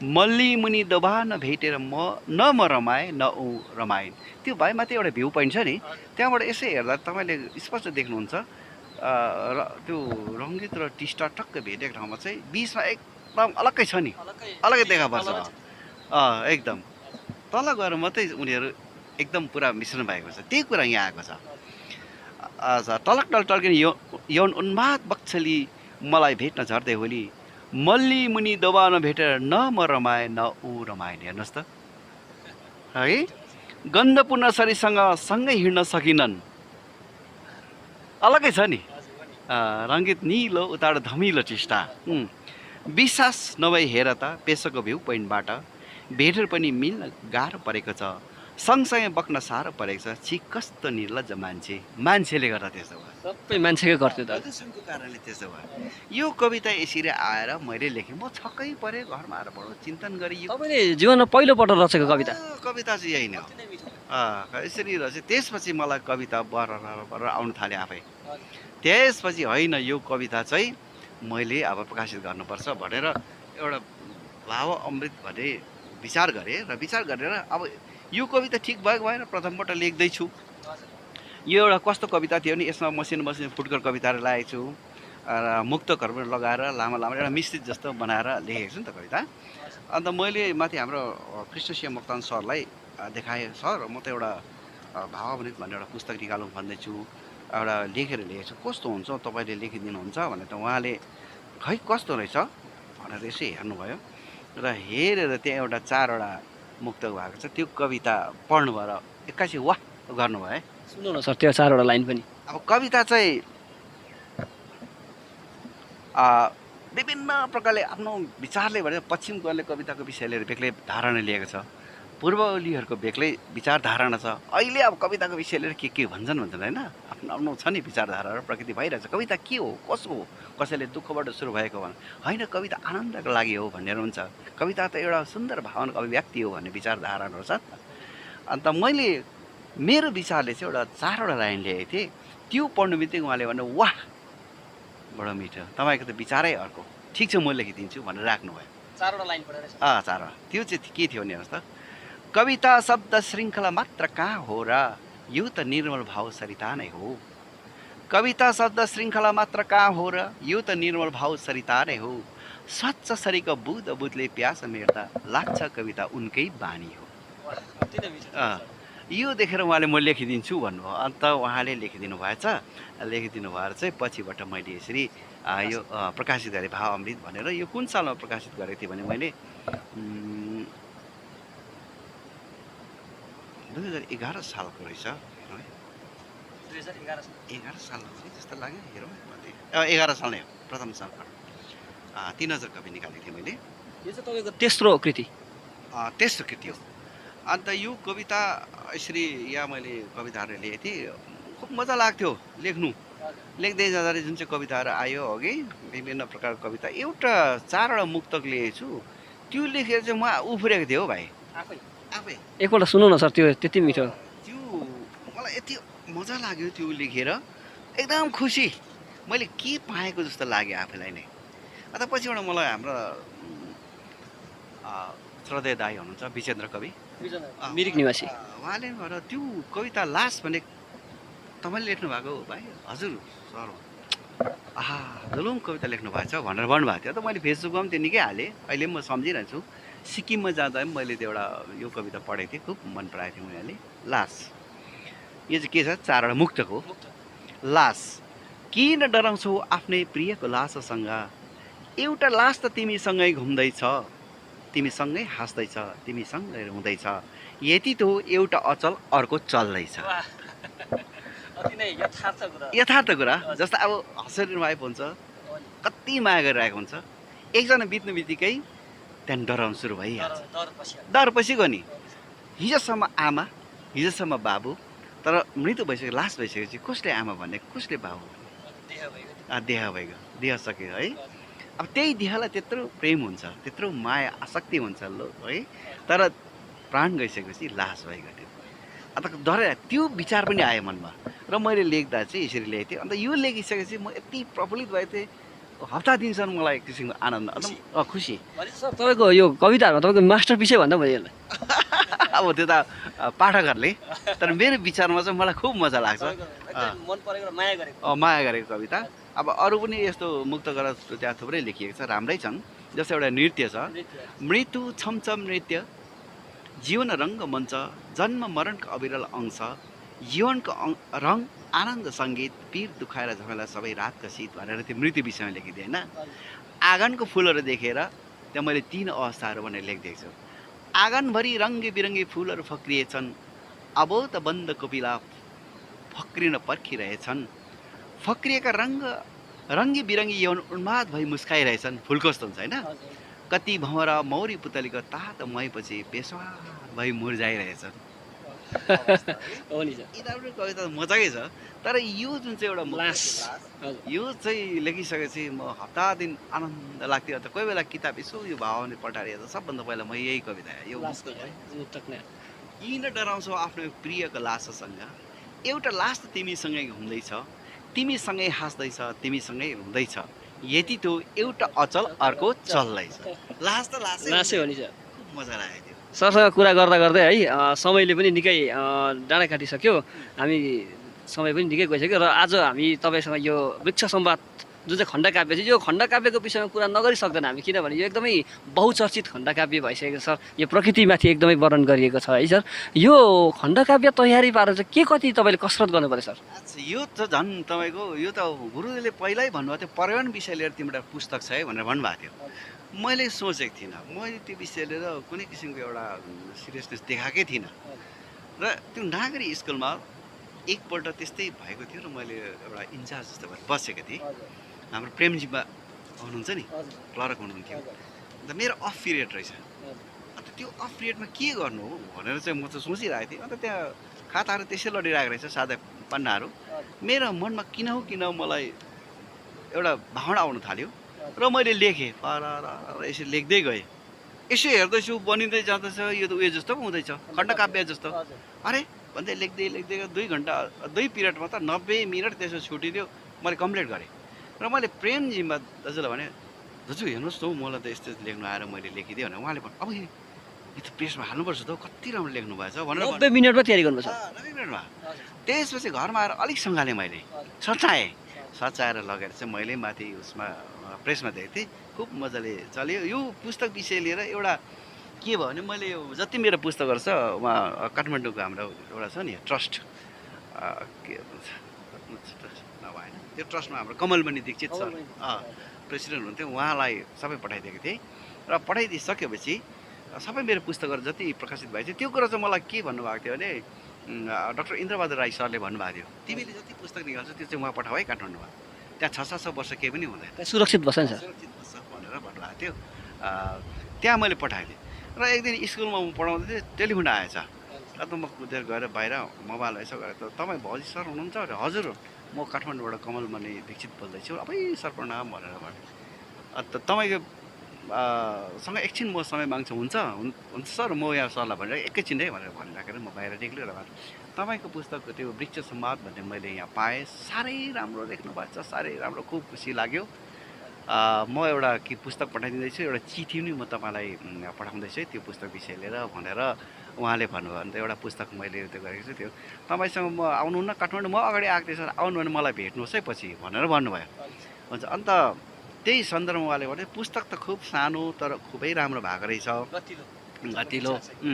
मल्ली मुनि दबा नभेटेर न म रमाएँ न ऊ रमाइन्। त्यो भएमाथि एउटा भ्यू पोइन्ट छ नि, त्यहाँबाट यसै हेर्दा तपाईँले स्पष्ट देख्नुहुन्छ त्यो रङ्गित र टिस्टा टक्क भेटेको ठाउँमा चाहिँ बिचमा एकदम अलग्गै छ नि, अलग्गै देखा पर्छ। एकदम तल गएर मात्रै उनीहरू एकदम पुरा मिश्रण भएको छ। त्यही कुरा यहाँ आएको छ। टलक टलक टल्किने यौन उन्माद बक्छली मलाई भेट्न झर्दै होली, मल्ली मुनि दबा नभेटेर न म रमाएँ न ऊ रमाइन्। हेर्नुहोस् त है, गन्धपूर्ण शरीरसँग सँगै हिँड्न सकिनन्। अलग्गै छ नि, रङ्गित निलो उताबाट धमिलो टिस्टा। विश्वास नभई हेर त पेसोको भ्यू पोइन्टबाट भेटेर पनि मिल्न गाह्रो परेको छ, सँगसँगै बक्न साह्रो परेको छ। छि कस्तो निर्लज्ज मान्छेले गर्दा त्यसो भयो। सबै मान्छेकै गर्थ्यो त। प्रदूषणको कारणले त्यसो भयो। यो कविता यसरी आएर मैले लेखेँ। म छक्कै परेँ, घरमा आएर बडो चिन्तन गरेँ। तपाईँले जीवनमा पहिलोपल्ट रचेको कविता? कविता चाहिँ यही नै हो। यसरी रचेँ। त्यसपछि मलाई कविता बर आउनु थाल्यो आफै। त्यसपछि होइन, यो कविता चाहिँ मैले अब प्रकाशित गर्नुपर्छ भनेर एउटा भाव अमृत भन्ने विचार गरेँ र विचार गरेर अब यो कविता ठिक भएको भएन, प्रथमपल्ट लेख्दैछु। यो एउटा कस्तो कविता थियो नि, यसमा मसिनो फुटकर कविताहरू लागेको छु र मुक्तकहरू लगाएर लामो एउटा मिश्रित जस्तो बनाएर लेखेको छु नि त कविता। अन्त मैले माथि हाम्रो कृष्णसिंह मोक्तान सरलाई देखाएँ। सर, म त एउटा भाव अमृत भन्ने एउटा पुस्तक निकालौँ भन्दैछु, एउटा लेखेर ल्याएको छु, कस्तो हुन्छ तपाईँले लेखिदिनुहुन्छ भने त उहाँले खै कस्तो रहेछ भनेर यसो हेर्नुभयो र हेरेर त्यहाँ एउटा 4वटा मुक्तक भएको छ। त्यो कविता पढ्नुभयो र एक्कासी वाह गर्नुभयो है। सुन्नु न सर त्यो 4वटा लाइन पनि। अब कविता चाहिँ विभिन्न प्रकारले आफ्नो विचारले भने पश्चिमकोले कविताको विषय लिएर बेग्लै धारणा लिएको छ, पूर्वलीहरूको बेग्लै विचारधारणा छ। अहिले अब कविताको विषय लिएर के भन्छन् होइन, आफ्नो आफ्नो छ नि विचारधारा र प्रकृति भइरहेछ। कविता के हो, कसो हो, कसैले दुःखबाट सुरु भएको भने होइन, कविता आनन्दको लागि हो भन्ने हुन्छ। कविता त एउटा सुन्दर भावनाको अभिव्यक्ति हो भन्ने विचारधाराहरू छ। अन्त मैले मेरो विचारले चाहिँ एउटा 4वटा लाइन ल्याएको थिएँ। त्यो पढ्नु बित्तिकै उहाँले भन्नु वाह बडो मिठो, तपाईँको त विचारै अर्को, ठिक छ म लेखिदिन्छु भनेर राख्नुभयो। 4वटा लाइन पढेर 4वटा। त्यो चाहिँ के थियो भने हेर्नुहोस् त, कविता शब्द श्रृङ्खला मात्र कहाँ हो र, यो त निर्मल भाव सरिता नै हो। कविता शब्द श्रृङ्खला मात्र कहाँ हो र, यो त निर्मल भाव सरिता नै हो। स्वच्छ शरीरको बुधले प्यास मेट्दा लाग्छ कविता उनकै बानी हो। यो देखेर उहाँले म लेखिदिन्छु भन्नुभयो। अन्त उहाँले लेखिदिनु भएछ। लेखिदिनु भएर चाहिँ पछिबाट मैले यसरी यो प्रकाशित गरेँ भाव अमृत भनेर। यो कुन सालमा प्रकाशित गरेको थिएँ भने मैले 2011 सालको रहेछ है। 2011 साल जस्तो लाग्यो, हेरौँ। 11 साल नै हो, प्रथम सालबाट 3000 कपी निकालेको थिएँ मैले। यो चाहिँ तपाईँको तेस्रो कृति? तेस्रो कृति हो। अन्त यो कविता यसरी यहाँ मैले कविताहरू लेखेको थिएँ। खुब मजा लाग्थ्यो लेख्नु। लेख्दै जाँदाखेरि जुन चाहिँ कविताहरू आयो अघि, विभिन्न प्रकारको कविता, एउटा 4वटा मुक्तक लिएको छु। त्यो लेखेर चाहिँ म उफ्रेको थिएँ हो भाइ, आफै। एकपल्ट सुनौ न सर, त्यो त्यति मिठो। त्यो मलाई यति मजा लाग्यो त्यो लेखेर, एकदम खुसी। मैले के पाएको जस्तो लाग्यो आफैलाई नै। अन्त पछिबाट मलाई हाम्रो श्रद्धेय दाई हुनुहुन्छ विजेन्द्र कवि, मिरिक निवासी, उहाँले भएर त्यो कविता लास्ट भने तपाईँले लेख्नु भएको हो भाइ? हजुर सर, झुलुङ कविता लेख्नु भएको छ भनेर भन्नुभएको थियो। त मैले फेसबुकमा पनि त्यो निकै हालेँ, अहिले पनि म सम्झिरहेको छु। सिक्किममा जाँदा पनि मैले त्यो एउटा यो कविता पढेको थिएँ, खुब मन पराएको थियो मैले। लास, यो चाहिँ के छ, 4 वटा मुक्तक हो। लास, किन डराउँछौ आफ्नै प्रियको लाससँग, एउटा लास त तिमीसँगै घुम्दैछ, तिमीसँगै हाँस्दैछ, तिमीसँगै रुँदैछ, यति त हो एउटा अचल अर्को चल्दैछ। यथार्थ कुरा। जस्तो अब हँसरी वाइफ हुन्छ, कति माया गरिरहेको हुन्छ, एकजना बित्नु बित्तिकै त्यहाँदेखि डराउनु सुरु भइहाल्छ। डर पसिगयो नि। हिजोसम्म आमा, हिजोसम्म बाबु, तर मृत्यु भइसक्यो, लास भइसकेपछि कसले आमा भन्ने, कसले बाबु भन्ने, देह भइगयो, देह सक्यो है। अब त्यही देहलाई त्यत्रो प्रेम हुन्छ, त्यत्रो माया आसक्ति हुन्छ लो है, तर प्राण गइसकेपछि लास भइगयो। त्यो अन्त डर, त्यो विचार पनि आयो मनमा, र मैले लेख्दा चाहिँ यसरी लेखेको थिएँ। अन्त यो लेखिसकेपछि म यति प्रफुल्लित भएको थिएँ, हप्ता दिनसम्म मलाई एक किसिमको आनन्द, एकदम खुसी। सर तपाईँको यो कविताहरूमा तपाईँको मास्टरपिसै भन्दा भयो यसलाई। अब त्यो त पाठकहरूले, तर मेरो विचारमा चाहिँ मलाई खुब मजा लाग्छ। मन परेको माया गरेको माया गरेको कविता। अब अरू पनि यस्तो मुक्त गरेर त्यहाँ थुप्रै लेखिएको छ, राम्रै छन्। जस्तो एउटा नृत्य छ, मृत्यु छमछम नृत्य, जीवन रङ्ग मञ्च, जन्म मरणको अविरल अंश, जीवनको रङ आनन्द सङ्गीत, पीर दुखाएर झमेला सबै रातका शीत भनेर त्यो मृत्यु विषयमा लेखिदिएँ होइन। आँगनको फुलहरू देखेर त्यहाँ मैले 3 अवस्थाहरू भनेर लेखिदिएको छु। आँगनभरि रङ्गी बिरङ्गी फुलहरू फक्रिएछन्, अब त बन्द कोपिला फक्रिन पर्खिरहेछन्, फक्रिएका रङ्गी बिरङ्गी यौन उन्माद भई मुस्काइरहेछन्। फुल कस्तो हुन्छ होइन, कति भँवरा मौरी पुतलीको तातो महीपछि पेसवार भई मुर्झाइरहेछन्। यिनीहरू कविता मजाकै छ, तर यो जुन चाहिँ एउटा लास, यो चाहिँ लेखिसकेपछि म हप्ता दिन आनन्द लाग्थ्यो। अन्त कोही बेला किताब यसो यो भावना पठाएर सबभन्दा पहिला म यही कविता यो किन डराउँछौ आफ्नो प्रियको लाससँग, एउटा लास त तिमीसँगै घुम्दैछ, तिमीसँगै हाँस्दैछ, तिमीसँगै रुँदैछ, यति त एउटा अचल अर्को चल्दैछ। लास त लासै हो नि सर। खुब मजा लाग्यो थियो। सरसँग कुरा गर्दा गर्दै है समयले पनि निकै डाँडा काटिसक्यो, हामी समय पनि निकै गइसक्यो, र आज हामी तपाईँसँग यो वृक्ष संवाद जुन चाहिँ खण्डकाव्य छ, यो खण्डकाव्यको विषयमा कुरा नगरी सक्दैन हामी, किनभने यो एकदमै बहुचर्चित खण्डकाव्य भइसकेको छ। यो प्रकृतिमाथि एकदमै वर्णन गरिएको छ है सर। यो खण्डकाव्य तयारी पारेर चाहिँ के कति तपाईँले कसरत गर्नु पर्यो सर? अच्छा, यो त झन् तपाईँको यो त गुरुले पहिल्यै भन्नुभएको थियो, पर्यावरण विषय लिएर तिम्रो पुस्तक छ है भनेर भन्नुभएको थियो। मैले सोचेको थिइनँ, मैले त्यो विषय लिएर कुनै किसिमको एउटा सिरियसनेस देखाएकै थिइनँ। र त्यो नागरी स्कुलमा एकपल्ट त्यस्तै भएको थियो, र मैले एउटा इन्चार्ज जस्तो भएर बसेको थिएँ। हाम्रो प्रेमजीमा हुनुहुन्छ नि, क्लर्क हुनुहुन्थ्यो। अन्त मेरो अफ पिरियड रहेछ। अन्त त्यो अफ पिरियडमा के गर्नु हो भनेर चाहिँ म चाहिँ सोचिरहेको थिएँ। अन्त त्यहाँ खाताहरू त्यसै लडिरहेको रहेछ, सादा पन्नाहरू। मेरो मनमा किन मलाई एउटा भावना आउन थाल्यो, र मैले लेखेँ, यसरी लेख्दै गएँ। यसो हेर्दैछु बनिँदै जाँदैछ, यो त उयो जस्तो पो हुँदैछ, खण्डकाव्य जस्तो। अरे भन्दै लेख्दै 2 घन्टा 2 पिरियडमा त 90 मिनट त्यसो छुटिदियो। मैले कम्प्लिट गरेँ, र मैले प्रेमजीमा दाजुलाई भने, दाजु हेर्नुहोस् त हौ, मलाई त यस्तो लेख्नु आएर मैले लेखिदिएँ भने उहाँले भन्नु, अब यो त प्रेसमा हाल्नुपर्छ त हौ, कति राम्रो लेख्नु भएछ भनेर 90 मिनटमा तयारी गर्नुपर्छ। 90 मिनटमा। त्यसपछि घरमा आएर अलिक सँगाले मैले सचाएर लगेर चाहिँ मैले माथि उसमा प्रेसमा दिएको थिएँ। खुब मजाले चल्यो। यो पुस्तक विषय लिएर एउटा के भयो भने, मैले यो जति मेरो पुस्तकहरू छ उहाँ काठमाडौँको हाम्रो एउटा छ नि ट्रस्ट, के भन्छ नभएन त्यो ट्रस्टमा हाम्रो कमलमणि दीक्षित सर प्रेसिडेन्ट हुनुहुन्थ्यो, उहाँलाई सबै पठाइदिएको थिएँ। र पठाइदिइसकेपछि सबै मेरो पुस्तकहरू जति प्रकाशित भएको थियो, त्यो कुरा चाहिँ मलाई के भन्नुभएको थियो भने, डाक्टर इन्द्रबहादुर राई सरले भन्नुभएको थियो, तिमीले जति पुस्तक निकाल्छौ त्यो चाहिँ उहाँ पठाऊ है काठमाडौँमा, त्यहाँ 600 वर्ष केही पनि हुँदैन, सुरक्षित बस्छ नि सर, सुरक्षित बस्छ भनेर भन्नुभएको थियो। त्यहाँ मैले पठाइदिएँ। र एक दिन स्कुलमा म पढाउँदै थिएँ, टेलिफोन आएछ। अन्त म कुदेर गएर बाहिर मोबाइल यसो गरेर, त तपाईँ भौजी सर हुनुहुन्छ अरे? हजुर, म काठमाडौँबाट कमलमणि दीक्षित बोल्दैछु। अबै सर प्रणाम भनेर भने। अन्त तपाईँको सँग एकछिन म समय माग्छु, हुन्छ सर, म यहाँ सरलाई भनेर एकैछिन है भनेर भनिराखेर म बाहिर निक्लेँ। र तपाईँको पुस्तकको त्यो वृक्ष संवाद भन्ने मैले यहाँ पाएँ, साह्रै राम्रो लेख्नु भएको छ, साह्रै राम्रो, खुब खुसी लाग्यो। म एउटा के पुस्तक पठाइदिँदैछु, एउटा चिठी पनि म तपाईँलाई पठाउँदैछु त्यो पुस्तक विषय लिएर भनेर उहाँले भन्नुभयो। अन्त एउटा पुस्तक मैले त्यो गरेको छु, त्यो तपाईँसँग म आउनुहुन्न काठमाडौँ, म अगाडि आएको थिएँ सर, आउनु भने मलाई भेट्नुहोस् है पछि भनेर भन्नुभयो। भन्छ। अन्त त्यही सन्दर्भमा उहाँले भने पुस्तक त खुब सानो तर खुबै राम्रो भएको रहेछ, गतिलो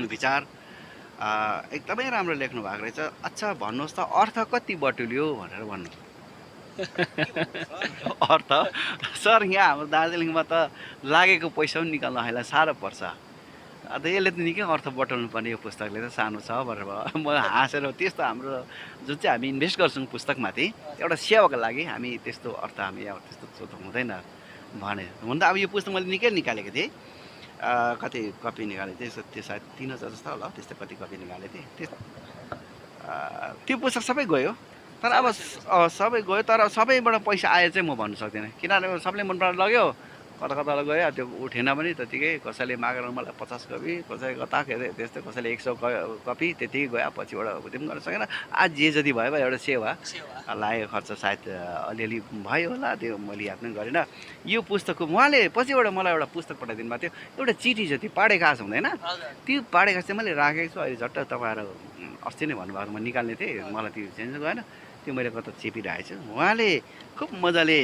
विचार, एकदमै राम्रो लेख्नु भएको रहेछ। अच्छा भन्नुहोस् त अर्थ कति बटुल्यो भनेर भन्नु। अर्थ सर यहाँ हाम्रो दार्जिलिङमा त लागेको पैसा पनि निकाल्न हामीलाई साह्रो पर्छ, अन्त यसले त निकै अर्थ बटुल्नु पर्ने, यो पुस्तकले त सानो छ भनेर म हाँसेर, त्यस्तो हाम्रो जुन चाहिँ हामी इन्भेस्ट गर्छौँ पुस्तकमाथि एउटा सेवाको लागि, हामी त्यस्तो अर्थ हामी अब त्यस्तो सोध्नु हुँदैन भने। हुन त अब यो पुस्तक मैले निकै निकालेको थिएँ, कति कपी निकालेको थिएँ, त्यो सायद 3000 जस्तो होला, त्यस्तै कति कपी निकालेको थिएँ। त्यो पुस्तक सबै गयो, तर अब सबै गयो, तर सबैबाट पैसा आयो चाहिँ म भन्नु सक्दिनँ, किनभने सबले मन पराएर लग्यो, कता कता गयो, त्यो उठेन पनि त्यतिकै। कसैले मागेर मलाई 50 कपी, कसै कता के अरे त्यस्तै, कसैले 100 कपी, त्यतिकै गयो, पछिबाट त्यो पनि गर्न सकेन। आज जे जति भयो एउटा सेवा लाग्यो, खर्च सायद अलिअलि भयो होला, त्यो मैले याद पनि गरिनँ। यो पुस्तकको उहाँले पछिबाट मलाई एउटा पुस्तक पठाइदिनु भएको थियो, एउटा चिठी जति पाडे कागज हुँदैन, त्यो पाडे कागज चाहिँ मैले राखेको छु अहिले। झट्ट तपाईँहरू अस्ति नै भन्नुभएको म निकाल्ने थिएँ, मलाई त्यो चेन्ज गएन, त्यो मैले कता चेपिरहेको छु। उहाँले खुब मजाले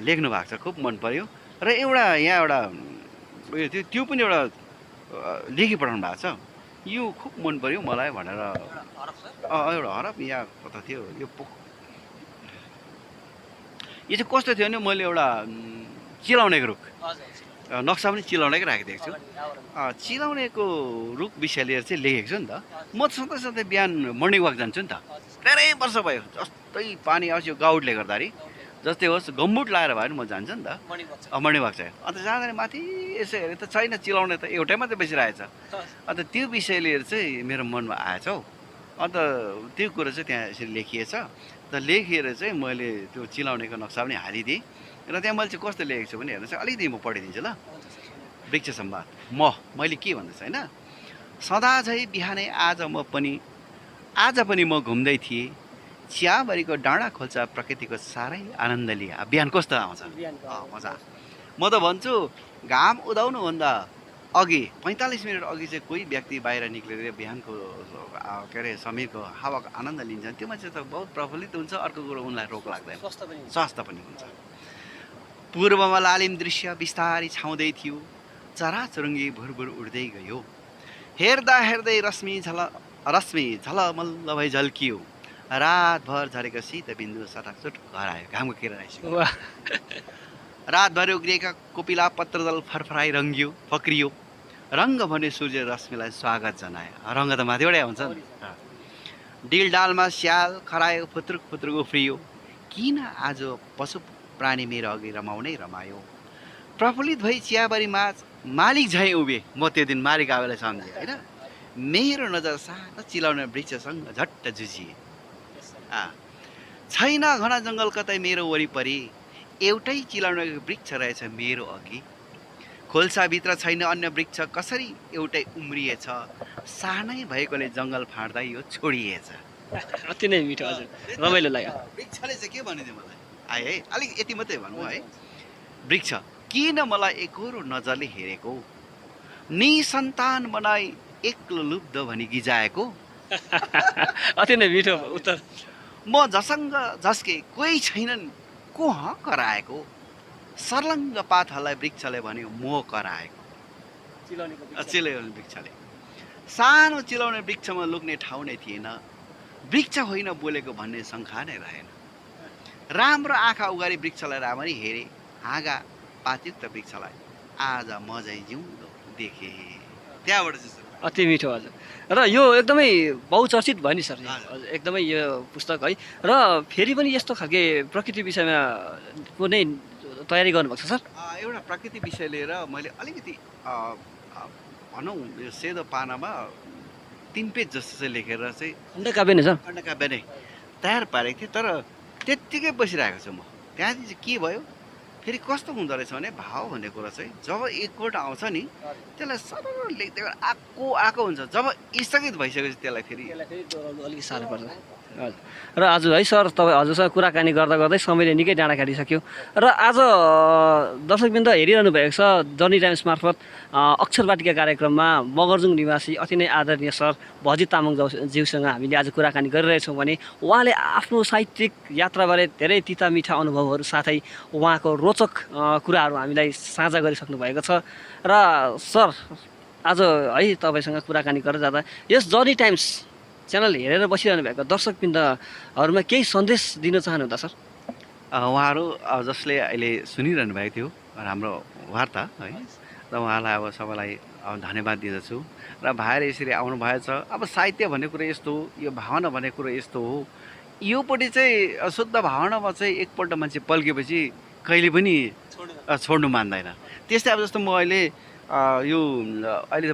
लेख्नु भएको छ, खुब मन पर्यो। र एउटा यहाँ एउटा उयो त्यो पनि एउटा लेखी पठाउनु भएको छ, यो खुब मन पर्यो मलाई भनेर। एउटा हरफ यहाँ कता थियो, यो चाहिँ कस्तो थियो भने मैले एउटा चिलाउनेको रुख नक्सा पनि चिलाउनेकै राखिदिएको छु। चिलाउनेको रुख विषय लिएर चाहिँ लेखेको छु नि त। म त सधैँ सधैँ बिहान मर्निङ वाक जान्छु नि त, धेरै वर्ष भयो। जस्तै पानी आउँछ यो गाउटले गर्दाखेरि, जस्तै होस् गम्बुट लाएर भयो भने म जान्छु नि त, मर्निङ वाक चाहिँ। अन्त जाँदाखेरि माथि यसो हेरेँ त छैन, चिलाउने त एउटै मात्रै बसिरहेछ। अन्त त्यो विषय लिएर चाहिँ मेरो मनमा आएछ हौ। अन्त त्यो कुरो चाहिँ त्यहाँ यसरी लेखिएछ। त लेखेर चाहिँ मैले त्यो चिलाउनेको नक्सा पनि हालिदिएँ। र त्यहाँ मैले चाहिँ कस्तो लेखेको छु भने हेर्नुहोस्, अलिकति म पढिदिन्छु ल। वृक्ष सम्वाद। मैले के भन्दैछु होइन, सदा झै बिहानै आज पनि म घुम्दै थिएँ, चियाबारीको डाँडा खोल्चा प्रकृतिको साह्रै आनन्द लिए। बिहान कस्तो आउँछ मजा। म त भन्छु घाम उदाउनुभन्दा अघि 45 मिनट अघि चाहिँ कोही व्यक्ति बाहिर निक्लेर बिहानको के अरे समीरको हावाको आनन्द लिन्छ, त्यो मान्छे त बहुत प्रफुल्लित हुन्छ। अर्को कुरो उनलाई रोग लाग्दैन, स्वास्थ्य पनि हुन्छ। पूर्वमा लालिम दृश्य बिस्तारै छाउँदै थियो, चराचुरुङ्गी भुरभुर उड्दै गयो, हेर्दा हेर्दै रश्मि झलमल्ल भई झल्कियो, रातभर झरेको शीत बिन्दु सटाकसुट घर आयो, घामको किरण आइसक्यो। रातभर उग्रिएका कोपिला पत्रदल फरफराई फक्रियो, रङ्ग भने सूर्य रश्मिलाई स्वागत जनायो। रङ्ग त माथिबाटै आउँछ नि। डिलडालमा स्याल खरायो, फुत्रुक फुत्रुक उफ्रियो, किन आज पशु प्राणी मेरो अघि रमायो। प्रफुल्लित भई चियाबारी मालिक झैँ उभे, म त्यो दिन मालिक आवेलाई सम्झेँ होइन। मेरो नजर सानो चिलाउने वृक्षसँग झट्ट जुझिए। छैन घना जङ्गल कतै मेरो वरिपरि, एउटै चिलाउने वृक्ष रहेछ मेरो अघि। खोल्साभित्र छैन अन्य वृक्ष, कसरी एउटै उम्रिएछ, सानै भएकोले जङ्गल फाड्दा यो छोडिएछ। अति नै मिठो, हजुर रमाइलो लाग्यो। वृक्षले चाहिँ के भनिदियो मलाई, आए है अलिक यति मात्रै भनौँ है। वृक्ष किन मलाई एकहोरो नजरले हेरेको, निसन्तान बनाई एक्लो लुब्ध भनी गिजाएको। अति नै मिठो उत्तर। म जसँग झस्के कोही छैनन् को कराएको, सर्लङ्ग पात हल्लाइ वृक्षले भन्यो मोह कराएको। चिलाउने वृक्षले, सानो चिलाउने वृक्षमा लुक्ने ठाउँ नै थिएन, वृक्ष होइन बोलेको भन्ने शङ्का नै रहेन। राम्रो आँखा उगारी वृक्षलाई राम्ररी हेरे, हाँगा पातयुक्त वृक्षलाई आज म झै जिउँदो देखे। त्यहाँबाट चाहिँ अति मिठो हजुर। र यो एकदमै बहुचर्चित भयो नि सर, एकदमै यो पुस्तक है। र फेरि पनि यस्तो खालके प्रकृति विषयमा कुनै तयारी गर्नुभएको छ सर? एउटा प्रकृति विषय लिएर मैले अलिकति भनौँ यो सेतो पानामा 3 पेज जस्तो चाहिँ लेखेर चाहिँ खण्डकाव्य नै सर, खण्डकाव्य नै तयार पारेको थिएँ, तर त्यत्तिकै बसिरहेको छु म। त्यहाँदेखि चाहिँ के भयो, फेरि कस्तो हुँदो रहेछ भने भाव भन्ने कुरा चाहिँ जब एकपल्ट आउँछ नि त्यसलाई सरर लेख्दै आएको हुन्छ, जब स्थगित भइसकेपछि त्यसलाई फेरि अलिक साह्रो पर्छ। हजुर। र आज है सर तपाईँ हजुरसँग कुराकानी गर्दा गर्दै समयले निकै डाँडा काटिसक्यो र आज दर्शकवृन्द हेरिरहनु भएको छ जर्नी टाइम्स मार्फत अक्षर वाटिका कार्यक्रममा मगरजुङ निवासी अति नै आदरणीय सर भजित तामाङ ज्यूसँग हामीले आज कुराकानी गरिरहेछौँ भने उहाँले आफ्नो साहित्यिक यात्राबारे धेरै तिता मिठा अनुभवहरू साथै उहाँको रोचक कुराहरू हामीलाई साझा गरिसक्नु भएको छ। र सर आज है तपाईँसँग कुराकानी गरेर जाँदा यस जर्नी टाइम्स च्यानल हेरेर बसिरहनु भएको दर्शकवृन्दहरूमा केही सन्देश दिन चाहनुहुन्छ सर? उहाँहरू जसले अहिले सुनिरहनु भएको थियो हाम्रो वार्ता है, र उहाँलाई अब सबैलाई धन्यवाद दिँदछु। र भाइहरू यसरी आउनु भएछ। अब साहित्य भन्ने कुरो यस्तो हो, यो भावना भन्ने कुरो यस्तो हो, योपट्टि चाहिँ शुद्ध भावनामा चाहिँ एकपल्ट मान्छे पल्केपछि कहिले पनि छोड्नु मान्दैन। त्यस्तै अब जस्तो म अहिले यो अहिले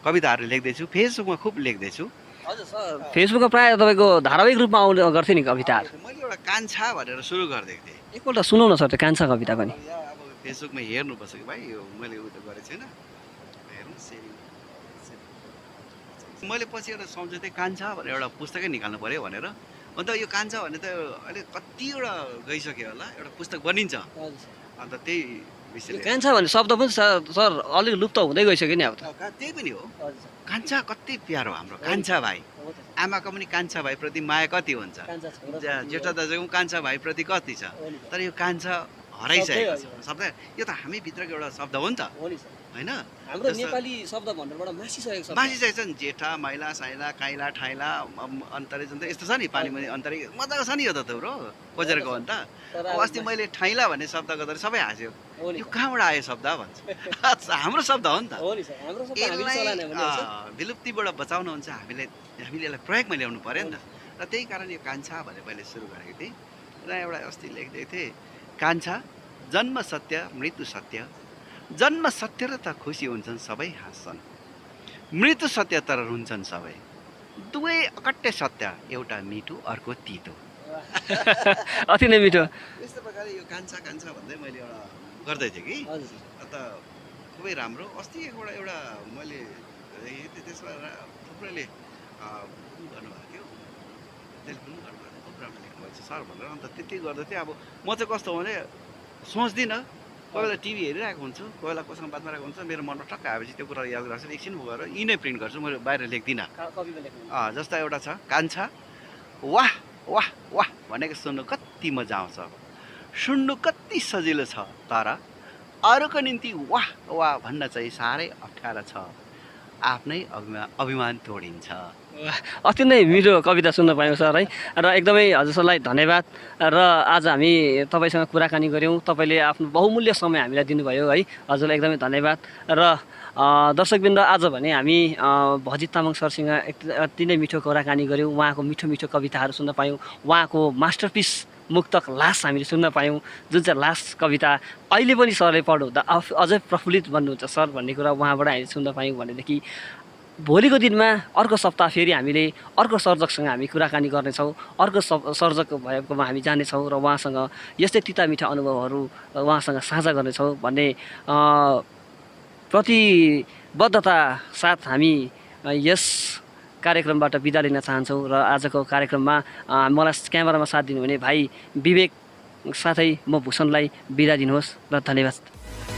कविताहरू लेख्दैछु, फेसबुकमा खुब लेख्दैछु। हजुर सर, फेसबुकमा प्रायः तपाईँको धारावाहिक रूपमा आउने गर्थ्यो नि कविताहरू। मैले एउटा कान्छा भनेर सुरु गरिदिएको थिएँ। एकपल्ट सुनाउन सर त्यो कान्छा कविता पनि। अब फेसबुकमा हेर्नुपर्छ कि भाइ, यो मैले उयो त गरेको छैन, हेर्नु मैले पछि एउटा सम्झेँ कान्छा भनेर एउटा पुस्तकै निकाल्नु पऱ्यो भनेर। अन्त यो कान्छा भन्ने त अहिले कतिवटा गइसक्यो होला, एउटा पुस्तक बनिन्छ। अन्त त्यही विषयले कान्छा भन्ने शब्द पनि सर अलिक लुप्त हुँदै गइसक्यो नि अब त। त्यही पनि हो। कान्छा कति प्यारो हाम्रो कान्छा भाइ, आमाको पनि कान्छा भाइप्रति माया कति हुन्छ, जेठा दाजुको पनि कान्छा भाइप्रति कति छ, तर यो कान्छा हराइसकेको छ शब्द। यो त हामीभित्रको एउटा शब्द हो नि त, होइन? हाम्रो नेपाली शब्द भन्नेबाट मासिसकेको छ नि, जेठा माइला साइला काइला ठाइला अन्तरे जन्त यस्तो छ नि, पानीमुनि अन्तरे मजाको छ नि यो त थुप्रो खोजेरको अन्त। अस्ति मैले ठाइला भन्ने शब्द गर्दा सबै हाँस्यो, यो कहाँबाट आयो शब्द भन्छ। हाम्रो शब्द हो नि त, यसलाई विलुप्तिबाट बचाउनु हुन्छ, हामीले यसलाई प्रयोगमा ल्याउनु पऱ्यो नि त। र त्यही कारण यो कान्छा भनेर मैले सुरु गरेको थिएँ। र एउटा अस्ति लेख्दै थिएँ, कान्छा जन्म सत्य मृत्यु सत्य, जन्म सत्य र त खुसी हुन्छन् सबै हाँस्छन्, मृत्यु सत्य तर रुन्छन् सबै, दुवै अकट्टै सत्य, एउटा मिठो अर्को तितो। अति नै मिठो। यस्तो प्रकारले यो कान्छा कान्छा भन्दै मैले एउटा गर्दै थिएँ कि, अन्त खुबै राम्रो। अस्ति एउटा मैले त्यसमा थुप्रैले गर्नुभएको थियो, टेलिफोन गर्नुभएको थियो, खुब राम्रो लेख्नुभएको छ सर भनेर। अन्त त्यति गर्दै थिएँ। अब म चाहिँ कस्तो हो भने सोच्दिनँ, कोही बेला टिभी हेरिरहेको हुन्छु, कोही बेला कोसँग बात मारेको हुन्छ, मेरो मनमा टक्क आएपछि त्यो कुरा याद राख्छु, एकछिन गएर यिनै प्रिन्ट गर्छु, मैले बाहिर लेख्दिनँ। जस्तो एउटा छ, कान्छा वाह वाह वाह भनेको सुन्नु कति मजा आउँछ, सुन्नु कति सजिलो छ, तर अरूको निम्ति वाह वाह भन्न चाहिँ साह्रै अप्ठ्यारो छ, आफ्नै अभिमान तोडिन्छ। अति नै मिठो कविता सुन्न पायौँ सर है। र एकदमै हजुर सरलाई धन्यवाद। र आज हामी तपाईँसँग कुराकानी गऱ्यौँ, तपाईँले आफ्नो बहुमूल्य समय हामीलाई दिनुभयो है, हजुरलाई एकदमै धन्यवाद। र दर्शकवृन्द आज भने हामी भजित तामाङ सरसँग अति नै मिठो कुराकानी गऱ्यौँ, उहाँको मिठो मिठो कविताहरू सुन्न पायौँ, उहाँको मास्टरपिस मुक्तक लास हामीले सुन्न पायौँ, जुन चाहिँ लास कविता अहिले पनि सरले पढ्नुहुँदा अझै प्रफुल्लित भन्नुहुन्छ सर भन्ने कुरा उहाँबाट हामीले सुन्न पायौँ। भनेदेखि भोलिको दिनमा अर्को सप्ताह फेरि हामीले अर्को सर्जकसँग हामी कुराकानी गर्नेछौँ, अर्को सर्जक भएकोमा हामी जानेछौँ र उहाँसँग यस्तै तिता मिठा अनुभवहरू उहाँसँग साझा गर्नेछौँ भन्ने प्रतिबद्धता साथ हामी यस कार्यक्रमबाट बिदा लिन चाहन्छौँ। र आजको कार्यक्रममा मलाई क्यामेरामा साथ दिनुहुने भाइ विवेक साथै म भूषणलाई बिदा दिनुहोस् र धन्यवाद।